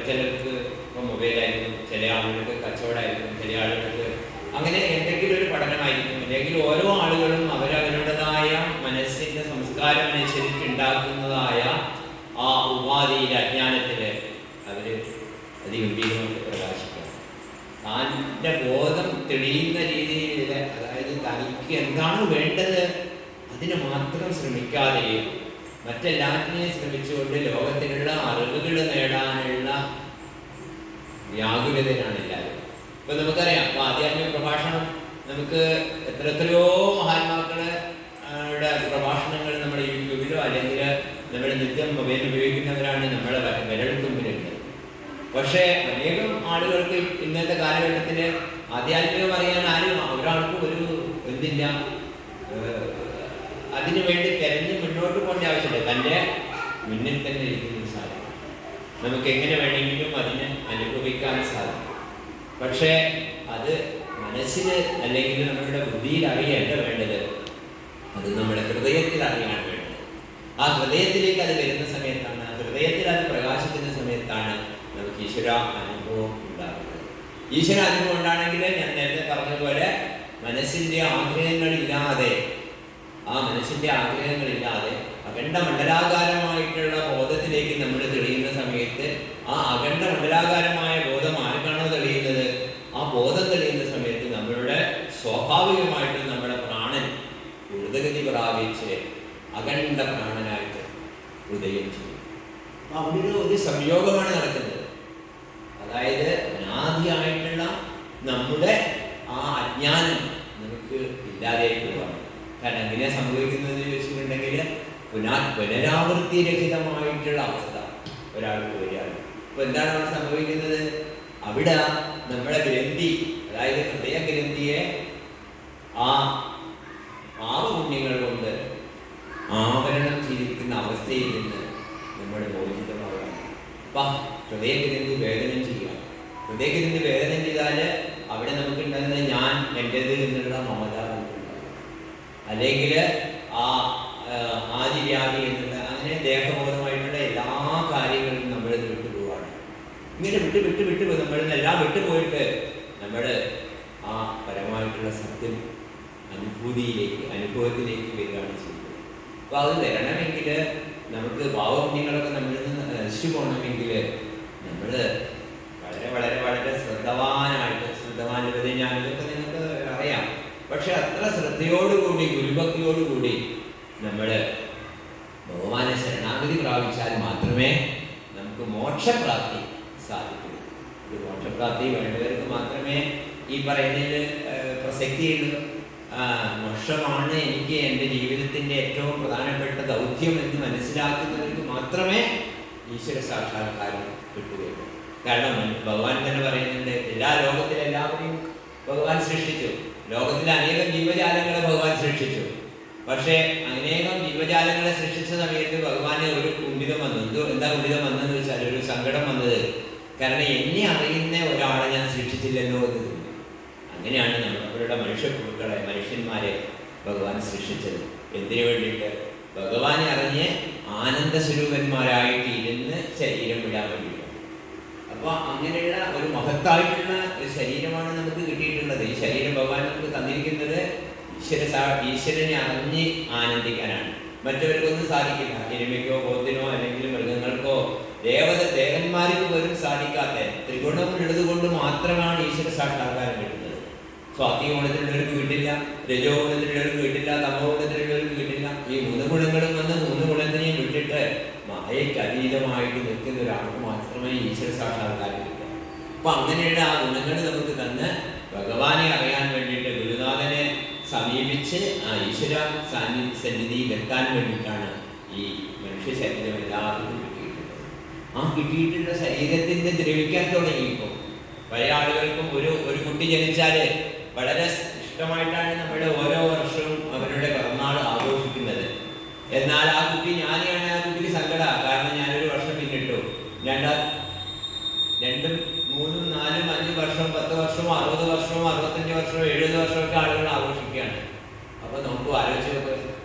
ചിലർക്ക് ഇപ്പം മൊബൈലായിരിക്കും, ചില ആളുകൾക്ക് കച്ചവടമായിരിക്കും, ചില ആളുകൾക്ക് അങ്ങനെ എന്തെങ്കിലും ഒരു പഠനമായിരിക്കും. അല്ലെങ്കിൽ ഓരോ ആളുകളും അവരവരുടേതായ മനസ്സിൻ്റെ സംസ്കാരം അനുസരിച്ച് ഉണ്ടാക്കുന്നതായ ആ ഉപാധിയിലെ അജ്ഞാനത്തിൽ അവർ അതിഗംഭീരമായിട്ട് പ്രകാശിക്കണം. താൻ്റെ ബോധം തെളിയുന്ന രീതിയിൽ, അതായത് തനിക്ക് എന്താണ് വേണ്ടത് അതിന് മാത്രം ശ്രമിക്കാതെയും മറ്റെല്ലാത്തിനെയും ശ്രമിച്ചുകൊണ്ട് ലോകത്തിലുള്ള അറിവുകൾ നേടാനുള്ള വ്യാകുലതയാണ് എല്ലാവരും. ഇപ്പൊ നമുക്കറിയാം, ഇപ്പൊ ആധ്യാത്മിക പ്രഭാഷണം നമുക്ക് എത്രയോ മഹാത്മാക്കളുടെ പ്രഭാഷണങ്ങൾ നമ്മുടെ യൂട്യൂബിലോ അല്ലെങ്കിൽ നമ്മുടെ നിത്യം മൊബൈൽ ഉപയോഗിക്കുന്നവരാണ് നമ്മളെ വിരൽത്തുമ്പിലുണ്ട്. പക്ഷേ അനേകം ആളുകൾക്ക് ഇന്നത്തെ കാലഘട്ടത്തിൽ ആധ്യാത്മികം അറിയാൻ ഒരാൾക്കും ഒരു എന്തില്ല, അതിനു വേണ്ടി തെരഞ്ഞ് മുന്നോട്ട് പോകേണ്ട ആവശ്യമില്ല. തൻ്റെ മുന്നിൽ തന്നെ ഇരിക്കുന്ന സാധിക്കും, നമുക്ക് എങ്ങനെ വേണമെങ്കിലും അതിനെ അനുഭവിക്കാൻ സാധിക്കും. പക്ഷേ അത് മനസ്സിന് അല്ലെങ്കിൽ നമ്മളുടെ ബുദ്ധിയിൽ അറിയല്ല വേണ്ടത്, അത് നമ്മുടെ ഹൃദയത്തിൽ അറിയാണ് വേണ്ടത്. ആ ഹൃദയത്തിലേക്ക് അത് വരുന്ന സമയത്താണ്, ഹൃദയത്തിൽ അത് പ്രകാശിക്കുന്ന സമയത്ത് സമയത്താണ് നമുക്ക് ഈശ്വര അനുഭവം ഉണ്ടാകുന്നത്. ഈശ്വര അനുഭവം ഉണ്ടാണെങ്കിൽ ഞാൻ നേരത്തെ പറഞ്ഞതുപോലെ മനസ്സിൻ്റെ ആഗ്രഹങ്ങളില്ലാതെ അഖണ്ഡ മണ്ഡലാകാരമായിട്ടുള്ള ബോധത്തിലേക്ക് നമ്മൾ തെളിയുന്ന സമയത്ത് ആ അഖണ്ഡ മണ്ഡലാകാരമായ ബോധം ആർക്കാണോ തെളിയുന്നത്, ആ ബോധം തെളിയുന്ന സമയത്ത് നമ്മളുടെ സ്വാഭാവികമായിട്ടും നമ്മുടെ പ്രാണൻ ദ്രുതഗതി പ്രാപിച്ച് അഖണ്ഡ പ്രാണനായിട്ട് ഉദയം ചെയ്യും. അപ്പം അവിടെ ഒരു സംയോഗമാണ് നടക്കുന്നത്. അതായത് അനാദിയായിട്ടുള്ള നമ്മുടെ ആ അജ്ഞാനം നമുക്ക് ഇല്ലാതെ പോവാണ്. കാരണം എങ്ങനെയാണ് സംഭവിക്കുന്നത് ചോദിച്ചിട്ടുണ്ടെങ്കിൽ പുനരാവൃത്തി രഹിതമായിട്ടുള്ള അവസ്ഥ ഒരാൾക്ക് വരികയാണ്. അപ്പോൾ എന്താണ് അവിടെ സംഭവിക്കുന്നത്? അവിടെ നമ്മുടെ ഗ്രന്ഥി, അതായത് ഹൃദയഗ്രന്ഥിയെ ആ പാപപുണ്യങ്ങൾ കൊണ്ട് ആവരണം ചെയ്തിരിക്കുന്ന അവസ്ഥയിൽ നിന്ന് നമ്മൾ മോചിതമാവുകയാണ്. അപ്പം ഹൃദയഗ്രന്ഥി വേദനം ചെയ്യുക. ഹൃദയഗ്രന്ഥി വേദനം ചെയ്താൽ അവിടെ നമുക്ക് ഉണ്ടാകുന്ന ഞാൻ എൻ്റേത് എന്നുള്ള മമത അല്ലെങ്കിൽ ആ ആദിവ്യാധി എന്നുള്ള അങ്ങനെ ദേഹബോധമായിട്ടുള്ള എല്ലാ കാര്യങ്ങളും നമ്മൾ വിട്ടുപോവാണ്. ഇങ്ങനെ വിട്ട് നമ്മളെല്ലാം വിട്ടുപോയിട്ട് നമ്മൾ ആ പരമായിട്ടുള്ള സത്യം അനുഭവത്തിലേക്ക് വരികയാണ് ചെയ്യുന്നത്. അപ്പോൾ അത് വരണമെങ്കിൽ നമുക്ക് ഭാവപുണ്യങ്ങളൊക്കെ നമ്മളിൽ നിന്ന് നശിച്ചു പോകണമെങ്കിൽ നമ്മൾ വളരെ വളരെ വളരെ ശ്രദ്ധവാനിലൂടെ ഞാനിതൊക്കെ നിങ്ങൾക്ക് അറിയാം. പക്ഷെ അത്ര ശ്രദ്ധയോടുകൂടി ഗുരുഭക്തിയോടുകൂടി നമ്മൾ ഭഗവാനെ ശരണാഗതി പ്രാപിച്ചാൽ മാത്രമേ നമുക്ക് മോക്ഷപ്രാപ്തി സാധിക്കൂ. ഒരു മോക്ഷപ്രാപ്തി വേണ്ടവർക്ക് മാത്രമേ ഈ പറയുന്നതിൽ പ്രസക്തിയുള്ളൂ. മോക്ഷമാണ് എനിക്ക് എൻ്റെ ജീവിതത്തിൻ്റെ ഏറ്റവും പ്രധാനപ്പെട്ട ദൗത്യം എന്ന് മനസ്സിലാക്കുന്നവർക്ക് മാത്രമേ ഈശ്വര സാക്ഷാത്കാരം കിട്ടുകയുള്ളൂ. കാരണം ഭഗവാൻ തന്നെ പറയുന്നുണ്ട്, എല്ലാ ലോകത്തിലെ എല്ലാവരെയും ഭഗവാൻ സൃഷ്ടിച്ചു. ലോകത്തിലെ അനേകം ജീവജാലങ്ങളെ ഭഗവാൻ സൃഷ്ടിച്ചു. പക്ഷേ അനേകം ജീവജാലങ്ങളെ സൃഷ്ടിച്ച സമയത്ത് ഭഗവാന് ഒരു കുണ്ഠിതം വന്നു. എന്താ കുണ്ഠിതം വന്നതെന്ന് വെച്ചാൽ ഒരു സങ്കടം വന്നത്. കാരണം എന്നെ അറിയുന്ന ഒരാളെ ഞാൻ സൃഷ്ടിച്ചില്ലല്ലോ എന്ന് തോന്നി. അങ്ങനെയാണ് നമ്മളുടെ മനുഷ്യന്മാരെ ഭഗവാൻ സൃഷ്ടിച്ചത്. എന്തിനു വേണ്ടിയിട്ട്? ഭഗവാനെ അറിഞ്ഞ് ആനന്ദസ്വരൂപന്മാരായിട്ട് ഇരുന്ന് ശരീരം വിടാൻ വേണ്ടിയിട്ട്. അപ്പോൾ അങ്ങനെയുള്ള ഒരു മഹത്തായിട്ടുള്ള ഒരു ശരീരമാണ് നമുക്ക് കിട്ടിയിട്ടുള്ളത്. ഈ ശരീരം ഭഗവാൻ നമുക്ക് തന്നിരിക്കുന്നത് ഈശ്വരനെ അറിഞ്ഞ് ആനന്ദിക്കാനാണ്. മറ്റവർക്കൊന്നും സാധിക്കില്ല. എരുമയ്ക്കോ പോത്തിനോ അല്ലെങ്കിൽ മൃഗങ്ങൾക്കോ ദേവന്മാർക്ക് പോലും സാധിക്കാത്ത ത്രിഗുണമുള്ളത് കൊണ്ട് മാത്രമാണ് ഈശ്വര സാക്ഷാത്കാരം കിട്ടുന്നത്. സ്വാത്വിക ഗുണത്തിലുള്ളവർക്ക് കിട്ടില്ല, രജോ ഗുണത്തിലുള്ളവർക്ക് കിട്ടില്ല, തമോ ഗുണത്തിലുള്ളവർക്ക് കിട്ടില്ല. ഈ 3 ഗുണങ്ങളും വന്ന് 3 ഗുണത്തിനെയും വിട്ടിട്ട് മായയ്ക്ക് അതീതമായിട്ട് നിൽക്കുന്ന ഒരാൾക്ക് മാത്രമേ ഈശ്വര സാക്ഷാത്കാരം കിട്ടൂ. അപ്പം അങ്ങനെയുള്ള ആ ഗുണങ്ങൾ നമുക്ക് തന്ന് ഭഗവാനെ അറിയാൻ വേണ്ടിയിട്ട് ഗുരുനാഥനെ സമീപിച്ച് ആ ഈശ്വര സന്നിധിയിൽ എത്താൻ വേണ്ടിയിട്ടാണ് ഈ മനുഷ്യ ശരീരം എല്ലാവർക്കും കിട്ടിയിട്ടുള്ളത്. ആ കിട്ടിയിട്ടുള്ള ശരീരത്തിൻ്റെ ദ്രവിക്കാൻ തുടങ്ങിയപ്പോൾ പല ആളുകൾക്കും ഒരു കുട്ടി ജനിച്ചാൽ വളരെ ഇഷ്ടമായിട്ടാണ് നമ്മുടെ ഓരോ വർഷവും അവരുടെ പിറന്നാൾ ആഘോഷിക്കുന്നത്. എന്നാൽ ആ കുട്ടി ഞാനെയാണ് ആ കുട്ടിക്ക് സങ്കടമാണ്. കാരണം ഞാനൊരു വർഷം പിന്നിട്ടു. 2, 3, 4, 5 വർഷം, 10 വർഷവും 60 വർഷവും 65 വർഷവും 70 വർഷമൊക്കെ ആളുകൾ ആഘോഷിക്കുകയാണ്. അപ്പോൾ നമുക്ക് ആലോചിച്ച് നോക്ക്,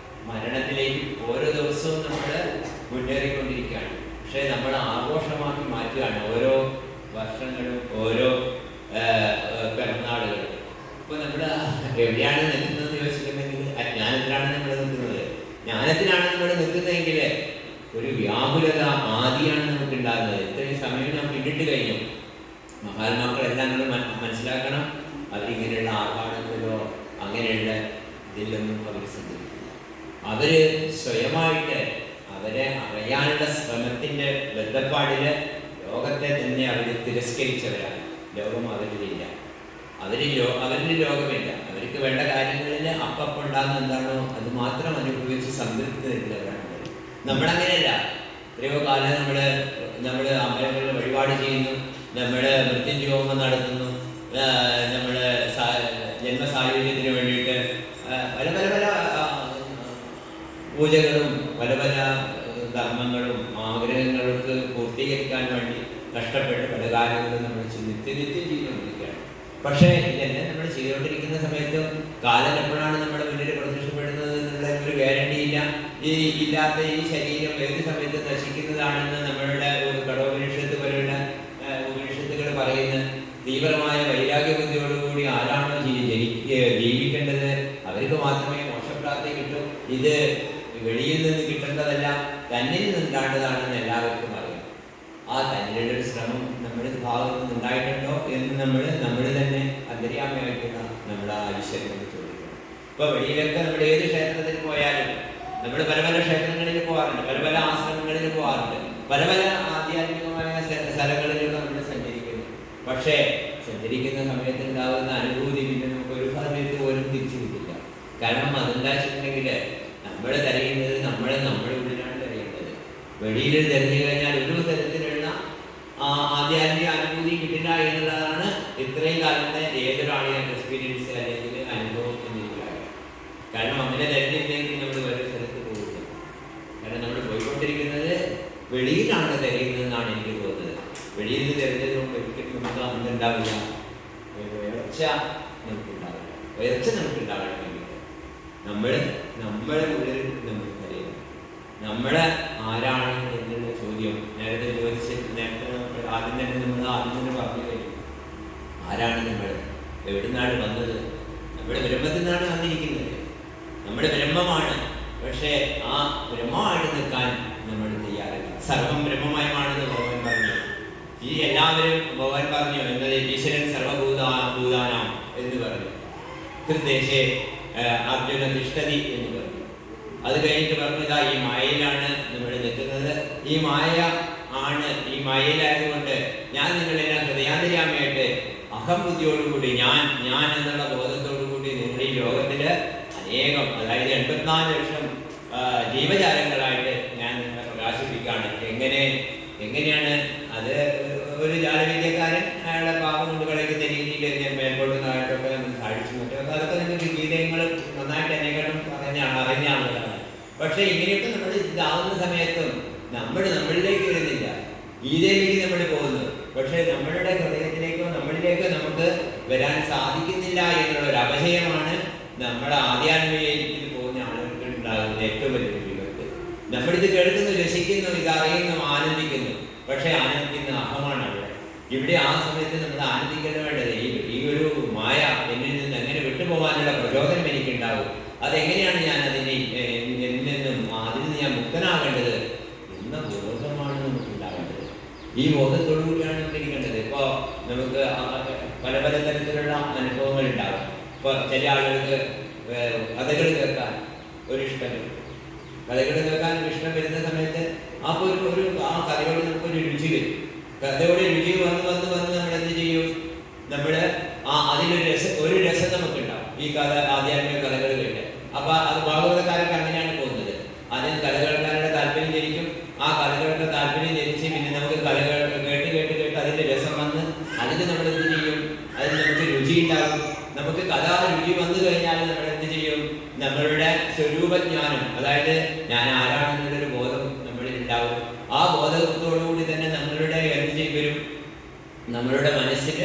മരണത്തിലേക്ക് ഓരോ ദിവസവും നമ്മൾ മുന്നേറിക്കൊണ്ടിരിക്കുകയാണ്. പക്ഷേ നമ്മൾ ആഘോഷമാക്കി മാറ്റുകയാണ് ഓരോ വർഷങ്ങളും ഓരോ പിറന്നാളുകളും. ഇപ്പോൾ നമ്മൾ എവിടെയാണ് നിൽക്കുന്നത് ചോദിച്ചിട്ടുണ്ടെങ്കിൽ അജ്ഞാനത്തിലാണ് നമ്മൾ നിൽക്കുന്നത്. ജ്ഞാനത്തിലാണ് നമ്മൾ നിൽക്കുന്നതെങ്കിൽ ഒരു വ്യാകുലത ആദിയാണ് നമുക്ക് ഉണ്ടാകുന്നത്. ഇത്രയും സമയം നാം പിന്നിട്ട് കഴിഞ്ഞു. മഹാത്മാക്കളെല്ലാം നമ്മൾ മനസ്സിലാക്കണം, അവരിങ്ങനെയുള്ള ആർഭാടങ്ങളിലോ അങ്ങനെയുള്ള ഇതിലൊന്നും അവർ ശ്രദ്ധിക്കില്ല. അവർ സ്വയമായിട്ട് അവരെ അറിയാനുള്ള ശ്രമത്തിൻ്റെ ബന്ധപ്പാടിൽ ലോകത്തെ തന്നെ അവർ തിരസ്കരിച്ചവരാണ്. ലോകം അവരിലില്ല, അവരിൽ ലോകമില്ല. അവർക്ക് വേണ്ട കാര്യങ്ങളിൽ അപ്പം ഉണ്ടാകുന്ന എന്താണോ അത് മാത്രം അനുഭവിച്ച് സംതൃപ്തി തരുന്നവരാണ് അവർ. നമ്മളങ്ങനെയല്ല. എത്രയോ കാലം നമ്മൾ അമ്പലങ്ങളിൽ വഴിപാട് ചെയ്യുന്നു, നമ്മൾ മൃത്യുഞ്ജയോമം നടത്തുന്നു, നമ്മൾ ജന്മസായുജ്യത്തിന് വേണ്ടിയിട്ട് പല പല പല പൂജകളും പല പല കർമ്മങ്ങളും ആഗ്രഹങ്ങൾക്ക് പൂർത്തീകരിക്കാൻ വേണ്ടി കഷ്ടപ്പെട്ട് പല കാര്യങ്ങളും നമ്മൾ നിത്യം ചെയ്തുകൊണ്ടിരിക്കുകയാണ്. പക്ഷേ ഇതെല്ലാം നമ്മൾ ചെയ്തുകൊണ്ടിരിക്കുന്ന സമയത്ത് കാലം എപ്പോഴാണ് നമ്മുടെ മുന്നിൽ പ്രത്യക്ഷപ്പെടുന്നത് എന്നുള്ള ഒരു ഗ്യാരണ്ടി ഇല്ല. ഇല്ലാത്ത ഈ ശരീരം ഏത് സമയത്ത് നശിക്കുന്നതാണെന്ന് നമ്മളുടെ ഒരു കടോപനിഷത്ത് പോലെ തീവ്രമായ വൈരാഗ്യബുദ്ധിയോടുകൂടി ആരാണോ ജീവിക്കേണ്ടത് അവർക്ക് മാത്രമേ മോക്ഷപ്രാപ്തി കിട്ടൂ. ഇത് വെളിയിൽ നിന്ന് കിട്ടേണ്ടതല്ല, തന്നിൽ നിന്നുണ്ടാണ്ടതാണെന്ന് എല്ലാവർക്കും അറിയാം. ആ തന്നിലുള്ള ഒരു ശ്രമം നമ്മുടെ ഭാഗത്ത് നിന്ന് ഉണ്ടായിട്ടുണ്ടോ എന്ന് നമ്മൾ തന്നെ അന്തര്യാമയായിട്ടുള്ള നമ്മുടെ ആ ഈശ്വരനോട് ചോദിക്കണം. ഇപ്പൊ വെളിയിലൊക്കെ നമ്മൾ ഏത് ക്ഷേത്രത്തിൽ പോയാലും നമ്മൾ പല പല ക്ഷേത്രങ്ങളിൽ പോകാറുണ്ട്, പല പല ആശ്രമങ്ങളിൽ പോകാറുണ്ട്, പല പല ആധ്യാത്മികമായ സ്ഥലങ്ങളിലൊക്കെ നമ്മൾ സഞ്ചരിക്കുന്നു. പക്ഷേ സഞ്ചരിക്കുന്ന സമയത്ത് ഉണ്ടാകുന്ന അനുഭൂതി പിന്നെ നമുക്ക് ഒരു സമയത്ത് പോലും തിരിച്ചു കിട്ടില്ല. കാരണം അതെന്താ വെച്ചിട്ടുണ്ടെങ്കിൽ നമ്മൾ തിരയുന്നത് നമ്മുടെ ഉള്ളിലാണ് തിരയുന്നത്. വെളിയിൽ തിരഞ്ഞു കഴിഞ്ഞാൽ ഒരു തരത്തിലുള്ള ആധ്യാത്മിക അനുഭൂതി കിട്ടില്ല എന്നുള്ളതാണ് ഇത്രയും കാലത്തെ ഏതൊരാളെയും എക്സ്പീരിയൻസ് അല്ലെങ്കിൽ അനുഭവം എന്നിരിക്കുകയാണ്. കാരണം അങ്ങനെ തിരഞ്ഞില്ലെങ്കിൽ നമ്മൾ വേറെ സ്ഥലത്ത് പോകില്ല. കാരണം നമ്മൾ പോയിക്കൊണ്ടിരിക്കുന്നത് വെളിയിലാണ് തിരയുന്നതെന്നാണ് എനിക്ക് തോന്നുന്നത്. വെളിയിൽ നിന്ന് തിരഞ്ഞത് കൊണ്ട് ഒരിക്കലും നമുക്ക് അന്നുണ്ടാവില്ല, ഉയർച്ച നമുക്കുണ്ടാവില്ല. ഉയർച്ച നമുക്കുണ്ടാവണമെങ്കിൽ നമ്മളെ ഉള്ളിൽ നമ്മൾ തിരയണം. നമ്മളെ ആരാണ് എന്നുള്ള ചോദ്യം നേരത്തെ ആദ്യം തന്നെ പറഞ്ഞു കഴിഞ്ഞു. ആരാണ് നമ്മൾ? എവിടുന്നാണ് വന്നത്? നമ്മുടെ ബ്രഹ്മത്തിൽ നിന്നാണ് വന്നിരിക്കുന്നത്. നമ്മുടെ ബ്രഹ്മമാണ്. പക്ഷേ ആ ബ്രഹ്മമായിട്ട് നിൽക്കാൻ നമ്മൾ തയ്യാറല്ല. സർവം ബ്രഹ്മമയമാണെന്ന് ഭഗവാൻ പറഞ്ഞു. ഈ എല്ലാവരും ഭഗവാൻ പറഞ്ഞു എന്നത് ഈശ്വരൻ സർവഭൂതാനാം എന്ന് പറഞ്ഞു. ഹൃദയശേ അർജുന തിഷ്ഠതി എന്ന് പറഞ്ഞു. അത് കഴിഞ്ഞിട്ട് പറഞ്ഞു ഇതാ ഈ മായയിലാണ് നമ്മൾ നിൽക്കുന്നത്. ഈ മായ ആണ്, ഈ മായയിലായതുകൊണ്ട് ഞാൻ നിങ്ങളെല്ലാം ഹൃദയാന്തര്യാമയായിട്ട് അഹംബുദ്ധിയോടുകൂടി ഞാൻ എന്നുള്ള ബോധത്തോടുകൂടി നിങ്ങൾ ഈ ലോകത്തില് അനേകം, അതായത് 84 ലക്ഷം ജീവജാലങ്ങളായിട്ട് ഞാൻ നിങ്ങളെ പ്രകാശിപ്പിക്കുകയാണ്. എങ്ങനെയാണ് അത്? ഒരു ജാലവിദ്യക്കാരൻ അയാളുടെ പാപം കൊണ്ട് കളിക്കുന്ന രീതിയിൽ മേൽപോട്ട് താഴോട്ടൊക്കെ നമ്മൾ സാധിച്ചു മറ്റൊക്കെ അതൊക്കെ നിങ്ങൾക്ക് ഗീതങ്ങൾ നന്നായിട്ട് എന്നെക്കാളും അറിഞ്ഞാണതാണ്. പക്ഷെ ഇങ്ങനെയൊക്കെ നമ്മൾ ഇതാവുന്ന സമയത്തും നമ്മളിലേക്ക് വരുന്നില്ല, ഗീതയിലേക്ക് നമ്മൾ പോകുന്നു. പക്ഷെ നമ്മളുടെ ഹൃദയത്തിലേക്കോ നമ്മളിലേക്കോ നമുക്ക് വരാൻ സാധിക്കുന്നില്ല എന്നുള്ള ഒരു അപജയമാണ് നമ്മുടെ ആധ്യാത്മികത്തിൽ പോകുന്ന ആളുകൾക്ക് ഉണ്ടാകുന്ന ഏറ്റവും വലിയ വിപത്ത്. നമ്മളിത് കേൾക്കുന്നു, രസിക്കുന്നു, ഇതറിയുന്നു, ആനന്ദിക്കുന്നു. പക്ഷെ ആനന്ദിക്കുന്ന അഹമാണ് അവിടെ. ഇവിടെ ആ സമയത്ത് നമ്മൾ ആനന്ദിക്കേണ്ട വേണ്ടത് ഈ ഒരു മായ എന്നിൽ നിന്ന് എങ്ങനെ വിട്ടുപോകാനുള്ള പ്രചോദനം എനിക്കുണ്ടാവും, അതെങ്ങനെയാണ് ഞാൻ അതിൽ നിന്ന് ഞാൻ മുക്തനാകേണ്ടത് എന്ന ബോധമാണ് നമുക്ക് ഉണ്ടാകേണ്ടത്. ഈ ബോധത്തോടു കൂടിയാണ് നമുക്ക് ഇരിക്കേണ്ടത്. ഇപ്പോൾ നമുക്ക് പല തരത്തിലുള്ള അനുഭവങ്ങൾ ഉണ്ടാകും. ഇപ്പോൾ ചില ആളുകൾക്ക് കഥകൾ കേൾക്കാൻ ഒരു ഇഷ്ടം വരുന്ന സമയത്ത് അപ്പോൾ ആ കഥയോട് നമുക്കൊരു രുചി വരും. കഥയോട് രുചി വന്ന് നമ്മൾ എന്ത് ചെയ്യും? നമ്മൾ അതിലൊരു രസം നമുക്കുണ്ടാവും ഈ കഥ, ആധ്യാത്മിക കഥകൾ കേട്ട്. അപ്പൊ അത് ഭാഗവതക്കാരൊക്കെ അങ്ങനെയാണ് പോകുന്നത്. അതിന് കഥ കേൾക്കാനുള്ള താല്പര്യം ജനിക്കും. ആ കഥകളുടെ താല്പര്യം ജനിച്ച് പിന്നെ നമുക്ക് കഥകൾ കേട്ട് അതിന്റെ രസം വന്ന് അതിന് നമ്മൾ എന്ത് ചെയ്യും? അതിന് നമുക്ക് രുചി ഉണ്ടാകും. നമുക്ക് കഥാ രുചി വന്നു കഴിഞ്ഞാൽ നമ്മൾ എന്ത് ചെയ്യും? നമ്മളുടെ സ്വരൂപജ്ഞാനം, അതായത് ഞാൻ ആരാണെന്നുള്ളൊരു ബോധം നമ്മളിൽ ഉണ്ടാവും. ആ ബോധത്തോടുകൂടി തന്നെ നമ്മളുടെ എന്ത് ചെയ്യും? നമ്മളുടെ മനസ്സിൽ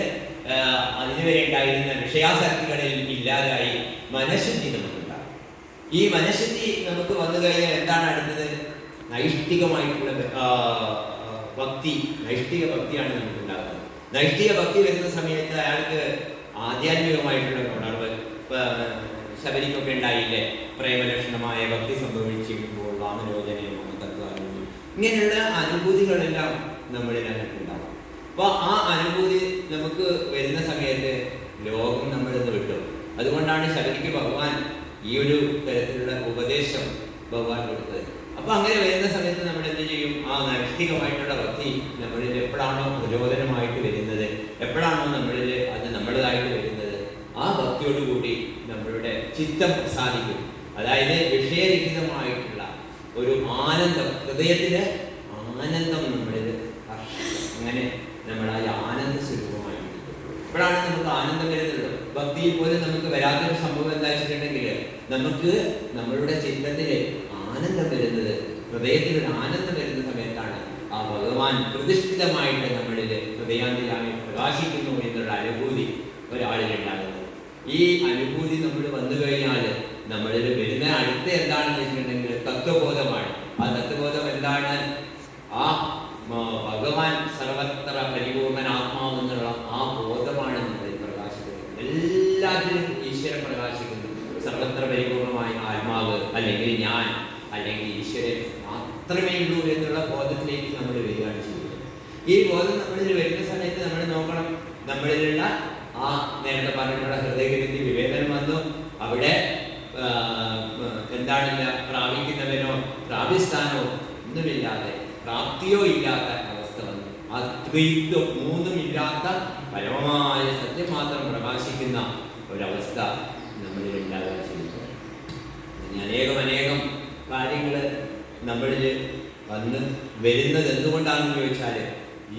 അതിനുവരെ ഉണ്ടായിരുന്ന വിഷയാസക്തികളിൽ ഇല്ലാതായി മനഃശുദ്ധി നമുക്കുണ്ടാകും. ഈ മനഃശുദ്ധി നമുക്ക് വന്നു കഴിഞ്ഞാൽ എന്താണ് അടുത്തത്? നൈഷ്ഠികമായിട്ടുള്ള ഭക്തി, നൈഷ്ഠിക ഭക്തിയാണ് നമുക്കുണ്ടാകുന്നത്. നൈഷ്ഠിക ഭക്തി വരുന്ന സമയത്ത് അയാൾക്ക് ആധ്യാത്മികമായിട്ടുള്ള ഉണർവ്, ശബരിക്കൊക്കെ ഉണ്ടായില്ലേ, പ്രേമലക്ഷണമായ ഭക്തി സംഭവിച്ചിരിക്കുമ്പോൾ വാമലോചനയുമാണ് തത്വാനുഭൂതി, ഇങ്ങനെയുള്ള അനുഭൂതികളെല്ലാം നമ്മളിൽ ഉണ്ടാകും. അപ്പോൾ ആ അനുഭൂതി നമുക്ക് വരുന്ന സമയത്ത് ലോകം നമ്മളിന്ന് വിട്ടു. അതുകൊണ്ടാണ് ശബരിക്ക് ഭഗവാൻ ഈ ഒരു തരത്തിലുള്ള ഉപദേശം ഭഗവാൻ കൊടുത്തത്. അപ്പോൾ അങ്ങനെ വരുന്ന സമയത്ത് നമ്മൾ എന്ത് ചെയ്യും? ആ നൈഷ്ഠികമായിട്ടുള്ള ഭക്തി നമ്മളിൽ എപ്പോഴാണോ പ്രചോദനമായിട്ട് വരുന്നത്, എപ്പോഴാണോ നമ്മളിൽ അത് നമ്മുടേതായിട്ട് വരുന്നത്, ആ ഭക്തിയോടുകൂടി നമ്മളുടെ ചിത്തം സാധിക്കും. അതായത് വിഷയരഹിതമായിട്ടുള്ള ഒരു ആനന്ദം, ഹൃദയത്തിലെ ആനന്ദം നമ്മളിൽ അങ്ങനെ നമ്മളായ ആനന്ദ സ്വരൂപമായി. ഇപ്പോഴാണ് നമുക്ക് ആനന്ദം വരുന്നത്. ഭക്തിയിൽ പോലും നമുക്ക് വരാത്തൊരു സംഭവം എന്താ വെച്ചിട്ടുണ്ടെങ്കിൽ നമുക്ക് നമ്മളുടെ ചിന്തത്തിൽ ആനന്ദം വരുന്നത്, ഹൃദയത്തിലൊരു ആനന്ദം വരുന്ന സമയത്താണ് ആ ഭഗവാൻ പ്രതിഷ്ഠിതമായിട്ട് നമ്മളിൽ ഹൃദയാന്തരായി പ്രകാശിക്കുന്നു എന്നുള്ള അനുഭൂതി ഒരാളിലുണ്ടാകുന്നത്. ഈ അനുഭൂതി നമ്മൾ വന്നു കഴിഞ്ഞാൽ നമ്മളിൽ വരുന്ന അടുത്ത എന്താണെന്ന് വെച്ചിട്ടുണ്ടെങ്കിൽ തത്വബോധമാണ്. ആ തത്വബോധം എന്താണ്? ആ ഭഗവാൻ സർവത്ര പരിപൂർണൻ ആത്മാവെന്നുള്ള ആ എല്ലാത്തിലും ഈശ്വരൻ പ്രകാശിക്കുന്നു. സർവത്ര പരിപൂർണമായ ആത്മാവ് അല്ലെങ്കിൽ ഞാൻ അല്ലെങ്കിൽ ഈശ്വരൻ മാത്രമേ ഉള്ളൂ എന്നുള്ള ബോധത്തിലേക്ക് നമ്മൾ വരികയാണ് ചെയ്യുന്നത്. ഈ ബോധം നമ്മളിൽ വരുന്ന സമയത്ത് നമ്മൾ നോക്കണം, നമ്മളിലുള്ള ആ നേരത്തെ പറഞ്ഞിട്ടുള്ള ഹൃദയഗ്രന്ഥി വിവേചനം വന്നു. അവിടെ എന്താണില്ല, പ്രാപിക്കുന്നവനോ പ്രാപിസ്ഥാനോ ഒന്നുമില്ലാതെ പ്രാപ്തിയോ ഇല്ലാത്ത അവസ്ഥ വന്നു. അദ്വൈതം മൂന്നുമില്ലാത്ത പരമമായ സത്യം മാത്രം പ്രകാശിക്കുന്ന ഒരവസ്ഥ നമ്മളിൽ ഉണ്ടാകാൻ ചെയ്യുന്നത്. അനേകം കാര്യങ്ങൾ നമ്മളിൽ വന്ന് വരുന്നത് എന്തുകൊണ്ടാണെന്ന് ചോദിച്ചാൽ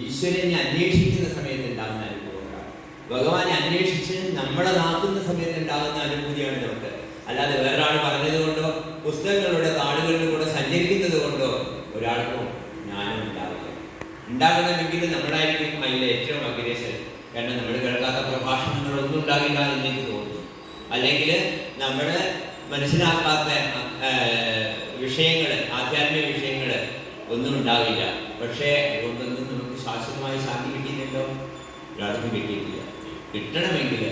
ഈശ്വരനെ അന്വേഷിക്കുന്ന സമയത്ത് ഉണ്ടാകുന്ന അനുഭവങ്ങളാണ്. ഭഗവാനെ അന്വേഷിച്ച് നമ്മളതാക്കുന്ന സമയത്ത് ഉണ്ടാകുന്ന അനുഭൂതിയാണ് നമുക്ക്. അല്ലാതെ വേറൊരാൾ പറഞ്ഞത് കൊണ്ടോ പുസ്തകങ്ങളുടെ താളുകളിലൂടെ സഞ്ചരിക്കുന്നത് കൊണ്ടോ ഒരാൾക്കും ജ്ഞാനം ഉണ്ടാവില്ല. ഉണ്ടാകണമെങ്കിൽ നമ്മളായിരിക്കും അതിൽ ഏറ്റവും അഗ്രേസരൻ. കാരണം നമ്മൾ കേൾക്കാത്ത പ്രഭാഷണങ്ങളൊന്നും ഉണ്ടാകില്ല എന്ന് എനിക്ക് തോന്നുന്നു. അല്ലെങ്കിൽ നമ്മൾ മനസ്സിലാക്കാത്ത വിഷയങ്ങൾ, ആധ്യാത്മിക വിഷയങ്ങൾ ഒന്നും ഉണ്ടാവില്ല. പക്ഷേ അതുകൊണ്ടൊന്നും നമുക്ക് ശാശ്വതമായി ശാന്തി കിട്ടിയിട്ടുണ്ടോ? ഒരാൾക്കും കിട്ടിയിട്ടില്ല. കിട്ടണമെങ്കിൽ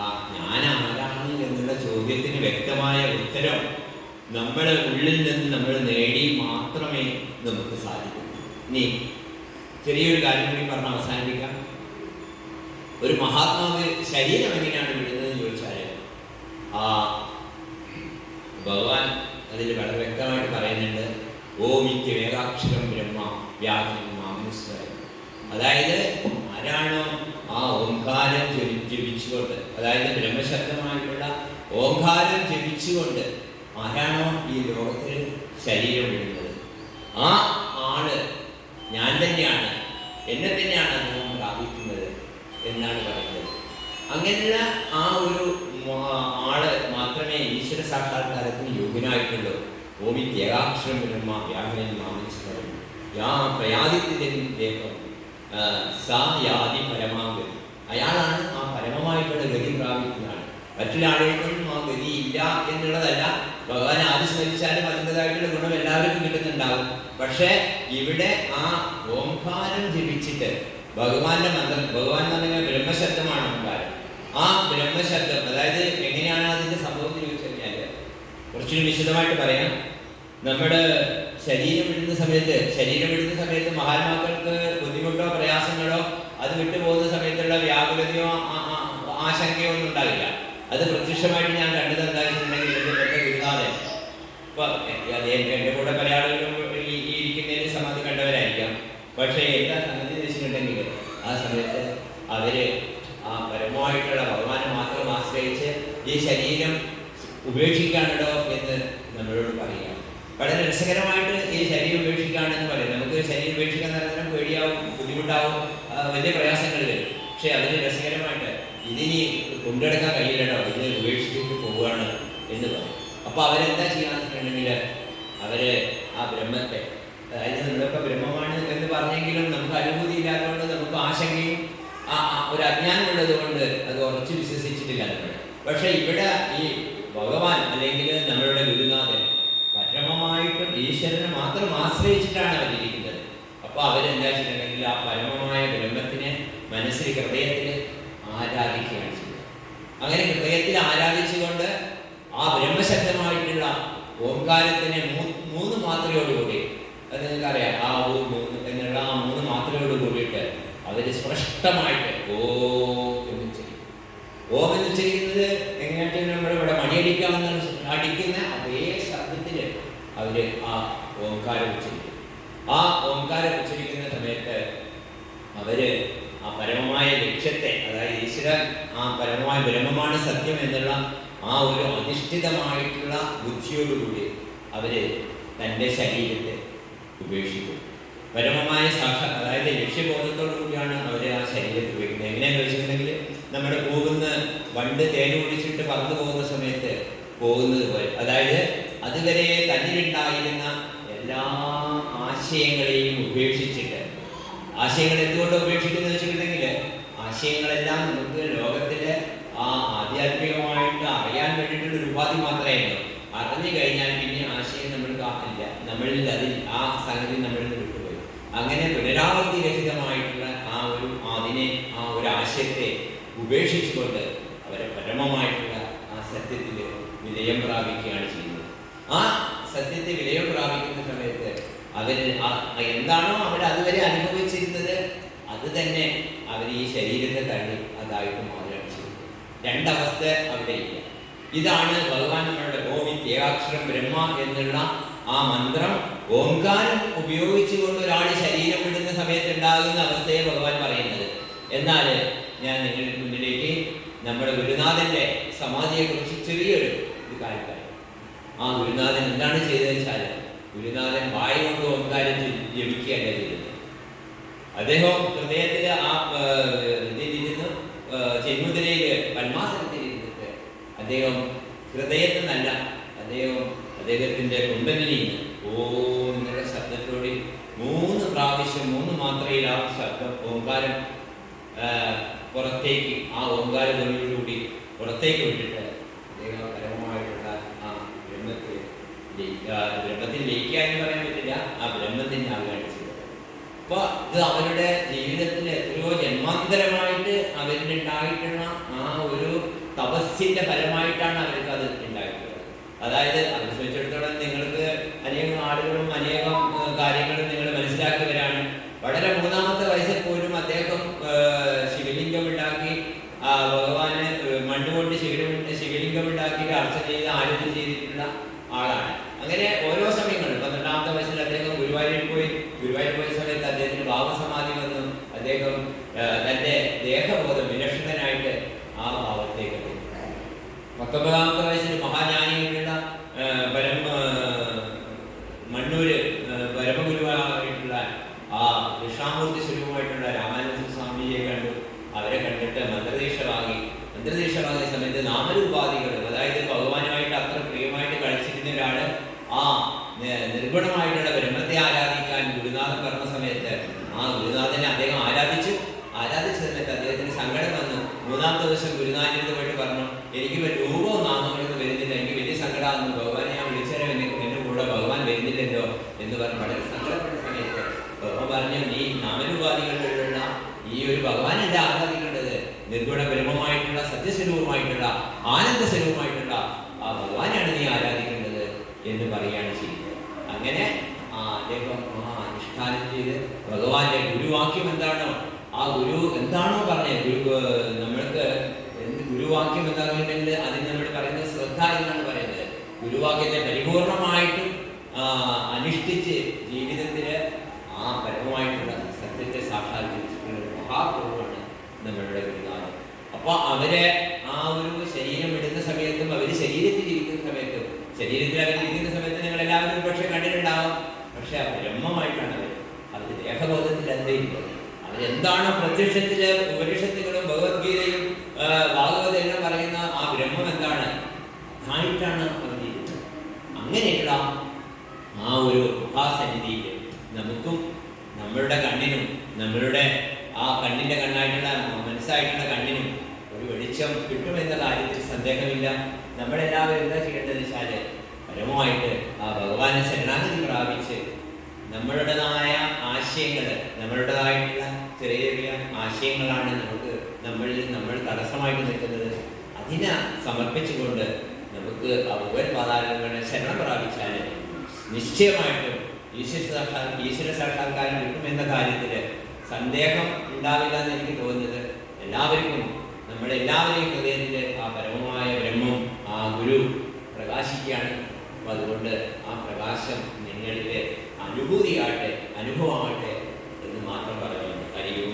ആ ഞാൻ ആരാണ് എന്നുള്ള ചോദ്യത്തിന് വ്യക്തമായ ഉത്തരം നമ്മുടെ ഉള്ളിൽ നിന്ന് നമ്മൾ നേടി മാത്രമേ നമുക്ക് സാധിക്കൂ. ഇനി ചെറിയൊരു കാര്യം കൂടി പറഞ്ഞ് അവസാനിപ്പിക്കാം. ഒരു മഹാത്മാവ് ശരീരം എങ്ങനെയാണ് വിടുന്നതെന്ന് ചോദിച്ചാൽ ഭഗവാൻ അതിൽ വളരെ വ്യക്തമായിട്ട് പറയുന്നുണ്ട്, ഓമിത്യമേകാക്ഷരം ബ്രഹ്മ വ്യാഹനം മാമനുസ്വരം. അതായത് ആരാണോ ആ ഓംകാരം ജപിച്ചുകൊണ്ട്, അതായത് ബ്രഹ്മശബ്ദമായിട്ടുള്ള ഓംകാരം ജപിച്ചുകൊണ്ട് ആരാണോ ഈ ലോകത്തിൽ ശരീരം വിടുന്നത്, ആ ആള് ഞാൻ തന്നെയാണ്, എന്നെ തന്നെയാണ് അനുഭവം പ്രാപിക്കുന്നത് എന്നാണ് പറയുന്നത്. അങ്ങനെയുള്ള ആ ഒരു ആള് മാത്രമേ ഈശ്വര സാക്ഷാത്കാരത്തിന് യോഗ്യനായിട്ടുള്ളൂ. ഓമിത്യേകാക്ഷരം ബ്രഹ്മ വ്യാഹനം മാമനുസ്വരം യാ പ്രയാദിത്യദേഹം സാ യാതി പരമാഗതി. അയാളാണ് ആ പരമമായിട്ടുള്ള ഗതി പ്രാപിക്കുന്നതാണ്. മറ്റുള്ള ആളുകൾക്കൊന്നും ആ ഗതി ഇല്ല എന്നുള്ളതല്ല. ഭഗവാൻ ആദ്യം സ്മരിച്ചാലും അതിൻ്റെതായിട്ടുള്ള ഗുണം എല്ലാവർക്കും കിട്ടുന്നുണ്ടാവും. പക്ഷേ ഇവിടെ ആ ഓംകാരം ജപിച്ചിട്ട് ഭഗവാന്റെ മന്ത്രം, ഭഗവാൻ എന്ന് പറഞ്ഞാൽ ബ്രഹ്മശബ്ദമാണ് ഓംകാരം. ആ ബ്രഹ്മശബ്ദം, അതായത് എങ്ങനെയാണ് അതിൻ്റെ സംഭവത്തിൽ ചോദിച്ചു കഴിഞ്ഞാൽ കുറച്ചുകൂടി വിശദമായിട്ട് പറയാം. നമ്മുടെ ശരീരം വിടുന്ന സമയത്ത് മഹാത്മാക്കൾക്ക് ബുദ്ധിമുട്ടോ പ്രയാസങ്ങളോ അത് വിട്ടുപോകുന്ന സമയത്തുള്ള വ്യാകുലതയോ ആശങ്കയോ ഒന്നും ഉണ്ടാവില്ല. അത് പ്രത്യക്ഷമായിട്ട് ഞാൻ കണ്ടത് എന്താണെന്നുണ്ടെങ്കിൽ എൻ്റെ ഗുരുനാഥൻ, ഇപ്പൊ എൻ്റെ കൂടെ പല ആളുകളും ഈ ഇരിക്കുന്നതിന് സമാധി കണ്ടവരായിരിക്കാം. പക്ഷേ എന്താ സംഗതി വെച്ചിട്ടുണ്ടെങ്കിൽ ആ സമയത്ത് അവര് ആ പരമമായിട്ടുള്ള ഭഗവാനെ മാത്രം ആശ്രയിച്ച് ഈ ശരീരം ഉപേക്ഷിക്കാനുണ്ടോ എന്ന് നമ്മളോട് പറയുക. വളരെ രസകരമായിട്ട് ഈ ശരീരം ഉപേക്ഷിക്കുകയാണെന്ന് പറയും. നമുക്ക് ശരീരം ഉപേക്ഷിക്കാൻ നേരം പേടിയാവും, ബുദ്ധിമുട്ടാവും, വലിയ പ്രയാസങ്ങൾ വരും. പക്ഷെ അതിന് രസകരമായിട്ട് ഇതിനി കൊണ്ടെടുക്കാൻ കഴിയില്ലട്ടോ, ഇത് ഉപേക്ഷിച്ചിട്ട് പോവുകയാണ് എന്ന് പറയും. അപ്പോൾ അവരെന്താ ചെയ്യാന്നുണ്ടെങ്കിൽ അവര് ആ ബ്രഹ്മത്തെ, അതായത് നമ്മളൊക്കെ ബ്രഹ്മമാണ് എന്ന് പറഞ്ഞെങ്കിലും നമുക്ക് അനുഭൂതി ഇല്ലാത്തതുകൊണ്ട് നമുക്ക് ആശങ്കയും ഒരു അജ്ഞാനമുള്ളത് കൊണ്ട് അത് ഉറച്ചു വിശ്വസിച്ചിട്ടില്ല. പക്ഷെ ഇവിടെ ഈ ഭഗവാൻ അല്ലെങ്കിൽ നമ്മളുടെ ഗുരുനാഥൻ പരമമായിട്ടും ഈശ്വരനെ മാത്രം ആശ്രയിച്ചിട്ടാണ് അവരിയ്ക്കുന്നത്. അപ്പോൾ അവരെന്താ ചെയ്തിട്ടുണ്ടെങ്കിൽ ആ പരമമായ ബ്രഹ്മത്തിനെ മനസ്സിൽ, ഹൃദയത്തിൽ ആരാധിക്കുകയാണ് ചെയ്യുന്നത്. അങ്ങനെ ഹൃദയത്തിൽ ആരാധിച്ചുകൊണ്ട് ആ ബ്രഹ്മശബ്ദമായിട്ടുള്ള ഓംകാരത്തിനെ മൂന്ന് മാത്രയോടുകൂടി, അത് നിങ്ങൾക്കറിയാം, ആ മൂന്ന് എന്നുള്ള ആ മൂന്ന് മാത്രയോട് കൂടിയിട്ട് അവർ സ്പഷ്ടമായിട്ട് ഓം എന്ന് ഉച്ചരിക്കും. ഓം എന്ന് ഉച്ചരിക്കുന്നത് എങ്ങനെയാണെന്ന് നമ്മളിവിടെ മണിയടിക്കാമെന്ന് അടിക്കുന്ന അതേ ശബ്ദത്തിൽ അവർ ആ ഓംകാരം ഉച്ചരിക്കും. ആ ഓംകാരം ഉച്ചരിക്കുന്ന സമയത്ത് അവര് ആ പരമമായ ലക്ഷ്യത്തെ, അതായത് ഈശ്വരൻ ആ പരമമായ ബ്രഹ്മമാണ് സത്യം എന്നുള്ള ആ ഒരു അധിഷ്ഠിതമായിട്ടുള്ള ബുദ്ധിയോടുകൂടി അവര് തൻ്റെ ശരീരത്തെ ഉപേക്ഷിക്കും. പരമമായ അതായത് ലക്ഷ്യബോധത്തോടു കൂടിയാണ് അവർ ആ ശരീരത്തെ ഉപയോഗിക്കുന്നത്. എങ്ങനെയാണെന്ന് വെച്ചിട്ടുണ്ടെങ്കിൽ നമ്മുടെ പോകുന്ന വണ്ട് തേൻ കുടിച്ചിട്ട് പറന്നു പോകുന്ന സമയത്ത് പോകുന്നത് പോലെ, അതായത് അതുവരെ തന്നിലുണ്ടായിരുന്ന എല്ലാ ആശയങ്ങളെയും ഉപേക്ഷിച്ചിട്ട്, ആശയങ്ങൾ എന്തുകൊണ്ട് ഉപേക്ഷിക്കുന്നത് വെച്ചിട്ടുണ്ടെങ്കിൽ ആശയങ്ങളെല്ലാം നമുക്ക് ലോകത്തിലെ ആ ആധ്യാത്മികമായിട്ട് അറിയാൻ വേണ്ടിയിട്ടുള്ള ഒരു ഉപാധി മാത്രമായിരുന്നു. അറിഞ്ഞു കഴിഞ്ഞാൽ പിന്നെ ആശയം നമ്മൾ കാണില്ല, നമ്മളിൽ അതിൽ ആ സംഗതി നമ്മളിൽ നിന്ന് വിട്ടുപോയി. അങ്ങനെ പുനരാവൃത്തി രഹിതമായിട്ടുള്ള ആ ഒരു അതിനെ, ആ ഒരു ആശയത്തെ ഉപേക്ഷിച്ചുകൊണ്ട് പരമമായിട്ടുള്ള ആ സത്യത്തിൽ വിലയം പ്രാപിക്കുകയാണ് ചെയ്യുന്നത്. ആ സത്യത്തെ വിലയം പ്രാപിക്കുന്ന സമയത്ത് അവര് എന്താണോ അവർ അതുവരെ അനുഭവിച്ചിരുന്നത് അത് തന്നെ അവർ ഈ ശരീരത്തെ തള്ളി അതായിട്ട് മാറുകയാണ് ചെയ്യുന്നത്. രണ്ടവസ്ഥ അവിടെ ഇല്ല. ഇതാണ് ഭഗവാൻ നമ്മളുടെ ഓമിത്യേകാക്ഷരം ബ്രഹ്മ എന്നുള്ള ആ മന്ത്രം ഓംകാരം ഉപയോഗിച്ചുകൊണ്ട് ഒരാൾ ശരീരം വിടുന്ന സമയത്ത് ഉണ്ടാകുന്ന അവസ്ഥയെ ഭഗവാൻ പറയുന്നത്. എന്നാൽ ഞാൻ നിങ്ങളുടെ മുന്നിലേക്ക് നമ്മുടെ ഗുരുനാഥന്റെ സമാധിയെക്കുറിച്ച് ചെറിയൊരു ഇത് കാര്യം പറയാം. ആ ഗുരുനാഥൻ എന്താണ് ചെയ്തതെന്ന് വെച്ചാൽ ഗുരുനാഥൻ വായ കൊണ്ട് ഓംകാരം ജപിക്കുകയല്ല ചെയ്തത്. അദ്ദേഹം ഹൃദയത്തിൽ ആ ഇതിലിരുന്ന് ജന്മുദ്രയിൽ പത്മാസനത്തിൽ ഇരുന്നിട്ട് അദ്ദേഹം ഹൃദയത്തിൽ നിന്നല്ല, അദ്ദേഹത്തിന്റെ കുണ്ടലിനിയിൽ ഓം എന്നുള്ള ശബ്ദത്തോട് 3 പ്രാവശ്യം 3 മാത്രയിൽ ആ ശബ്ദം ഓംകാരം പുറത്തേക്ക് ആ ഓംകാരധ്വനിയോടുകൂടി പുറത്തേക്ക് വിട്ടിട്ട് അദ്ദേഹം പരമമായിട്ടുള്ള ആ ബ്രഹ്മത്തിൽ ലയിക്കുക എന്ന് പറയാൻ പറ്റില്ല, ആ ബ്രഹ്മത്തിൻ്റെ ആവുകയാണ് ചെയ്തത്. അപ്പോൾ ഇത് അവരുടെ ജീവിതത്തിൽ എത്രയോ ജന്മാന്തരമായിട്ട് അവരിലുണ്ടായിട്ടുള്ള ആ ഒരു തപസ്സിന്റെ ഫലമായിട്ടാണ് അവർക്ക് അത് ഉണ്ടായിട്ടുള്ളത്. അതായത് അത് സംബന്ധിച്ചിടത്തോളം നിങ്ങൾക്ക് അനേകം ആളുകളും അനേകം കാര്യങ്ങളും നിങ്ങൾ മനസ്സിലാക്കിയവരാണ്. വളരെ 3-ാമത്തെ വയസ്സിൽ പോലും അദ്ദേഹം ശിവലിംഗം ഉണ്ടാക്കി ഭഗവാന് മണ്ണുകൊണ്ട് ശിവലിംഗം ഉണ്ടാക്കിയിട്ട് അർച്ചന ചെയ്ത് ആരാധന ചെയ്തിട്ടുള്ള ആളാണ്. അങ്ങനെ ഓരോ സമയങ്ങളിലും 12-ാമത്തെ വയസ്സിൽ അദ്ദേഹം ഗുരുവായൂരിൽ പോയ സമയത്ത് അദ്ദേഹത്തിന് ഭാവസമാധി വന്നു. അദ്ദേഹം തൻ്റെ ദേഹബോധം വിലക്ഷണനായിട്ട് ആ ഭാവത്തേക്ക് 19-ാമത്തെ വയസ്സിൽ മഹാജ്ഞാനിയായിട്ടുള്ള മണ്ണൂര് പരമഗുരുവായിട്ടുള്ള ആ കൃഷ്ണാമൂർത്തി സ്വരൂപമായിട്ടുള്ള രാമാനന്ദ സ്വാമിജിയെ കണ്ടു. അവരെ കണ്ടിട്ട് മന്ത്രദീക്ഷ വാങ്ങിയ സമയത്ത് നാമരൂപാധികൾ, അതായത് ഭഗവാനുമായിട്ട് അത്ര പ്രിയമായിട്ട് കളിച്ചിരുന്ന ഒരാള് ആ നിർഗുണമായിട്ടുള്ള ബ്രഹ്മത്തെ ആരാധിക്കാൻ ഗുരുനാഥൻ പറഞ്ഞ സമയത്ത് ആ ഗുരുനാഥനെ അദ്ദേഹം ആരാധിച്ച സമയത്ത് അദ്ദേഹത്തിന് സങ്കടം വന്നു. 3-ാമത്തെ ദിവസം ഗുരുനാഥൻ്റെ പോയിട്ട് പറഞ്ഞു, എനിക്ക് രൂപവും നാമങ്ങളൊന്നും വരുന്നില്ല, എനിക്ക് വലിയ സങ്കടമാകുന്നു, ഭഗവാനെ ഞാൻ വിളിച്ചാലും എൻ്റെ കൂടെ ഭഗവാൻ വരുന്നില്ലല്ലോ എന്ന് പറഞ്ഞ് വളരെ സങ്കടപ്പെട്ട സമയത്ത് ഭഗവാൻ പറഞ്ഞു, നീ നാമരൂപാധികളിലുള്ള ഈ ഒരു ഭഗവാനല്ല ആരാധിക്കേണ്ടത്, നിർഗുണ ബ്രഹ്മമായിട്ടുള്ള സത്യസ്വരൂപമായിട്ടുള്ള ആനന്ദസ്വരൂപമായിട്ടുള്ള ആ ഭഗവാനാണ് നീ ആരാധിക്കേണ്ടത് എന്ന് പറയുകയാണ് ചെയ്യുന്നത്. അങ്ങനെ അദ്ദേഹം അനുഷ്ഠാനം ചെയ്ത് ഭഗവാന്റെ ഗുരുവാക്യം എന്താണോ ആ ഗുരു എന്താണോ പറഞ്ഞത്, നമ്മൾക്ക് ഗുരുവാക്യം എന്താണെന്നുണ്ടെങ്കിൽ അതിന് നമ്മൾ പറയുന്നത് ശ്രദ്ധ എന്നാണ് പറയുന്നത്. ഗുരുവാക്യത്തെ പരിപൂർണമായിട്ടും അനുഷ്ഠിച്ച് ജീവിതത്തിൽ ആ പരമമായിട്ടുള്ള സത്യത്തെ സാക്ഷാത്കരിച്ചിട്ടുള്ള മഹാപൂർവമാണ് നമ്മളുടെ ഗുരുനാഥൻ. അപ്പോൾ അവരെ ആ ഒരു ശരീരം വിടുന്ന സമയത്തും അവർ ശരീരത്തിൽ ഇരിക്കുന്ന സമയത്തും അവരിരിക്കുന്ന സമയത്ത് നിങ്ങൾ എല്ലാവരും പക്ഷെ കണ്ടിട്ടുണ്ടാവും. പക്ഷെ ആ ബ്രഹ്മമായിട്ടാണ് അവർ ദേഹബോധത്തിൽ എന്തായിരിക്കുന്നത്. അവരെന്താണ് പ്രത്യക്ഷത്തില് ഉപനിഷത്തുകളും ഭഗവത്ഗീതയും ഭാഗവതം എല്ലാം പറയുന്ന ആ ബ്രഹ്മം എന്താണ് അതായിട്ടാണ് അവരിക്കുന്നത്. അങ്ങനെയുള്ള ആ ഒരു മഹാസന്നിധിയിൽ നമുക്കും നമ്മളുടെ കണ്ണിനും നമ്മളുടെ ആ കണ്ണിൻ്റെ കണ്ണായിട്ടുള്ള മനസ്സായിട്ടുള്ള കണ്ണിനും ഒരു വെളിച്ചം കിട്ടുമെന്ന കാര്യത്തിൽ സന്ദേഹമില്ല. നമ്മളെല്ലാവരും എന്താ ചെയ്യേണ്ടത് വെച്ചാൽ പരമമായിട്ട് ആ ഭഗവാനെ ശരണാഗതി പ്രാപിച്ച് നമ്മളുടേതായ ആശയങ്ങൾ, നമ്മളുടേതായിട്ടുള്ള ചെറിയ ചെറിയ ആശയങ്ങളാണ് നമ്മൾ തടസ്സമായിട്ട് നിൽക്കുന്നത്. അതിനെ സമർപ്പിച്ചുകൊണ്ട് നമുക്ക് ആ ഭഗവത്പാദാലങ്ങളെ ശരണം പ്രാപിച്ചാൽ നിശ്ചയമായിട്ടും ഈശ്വര സാക്ഷാത്കാരം കിട്ടുമെന്ന കാര്യത്തിൽ സന്ദേഹം ഉണ്ടാവില്ല എന്ന് എനിക്ക് തോന്നുന്നത്. എല്ലാവർക്കും നമ്മളെല്ലാവരെയും ഹൃദയത്തിൽ ആ പരമമായ ബ്രഹ്മം ആ ഗുരു പ്രകാശിക്കുകയാണ്. അപ്പോൾ അതുകൊണ്ട് ആ പ്രകാശം നിങ്ങളിലെ അനുഭൂതിയാകട്ടെ, അനുഭവമാകട്ടെ എന്ന് മാത്രം പറയുന്നു. ഹരി ഓം.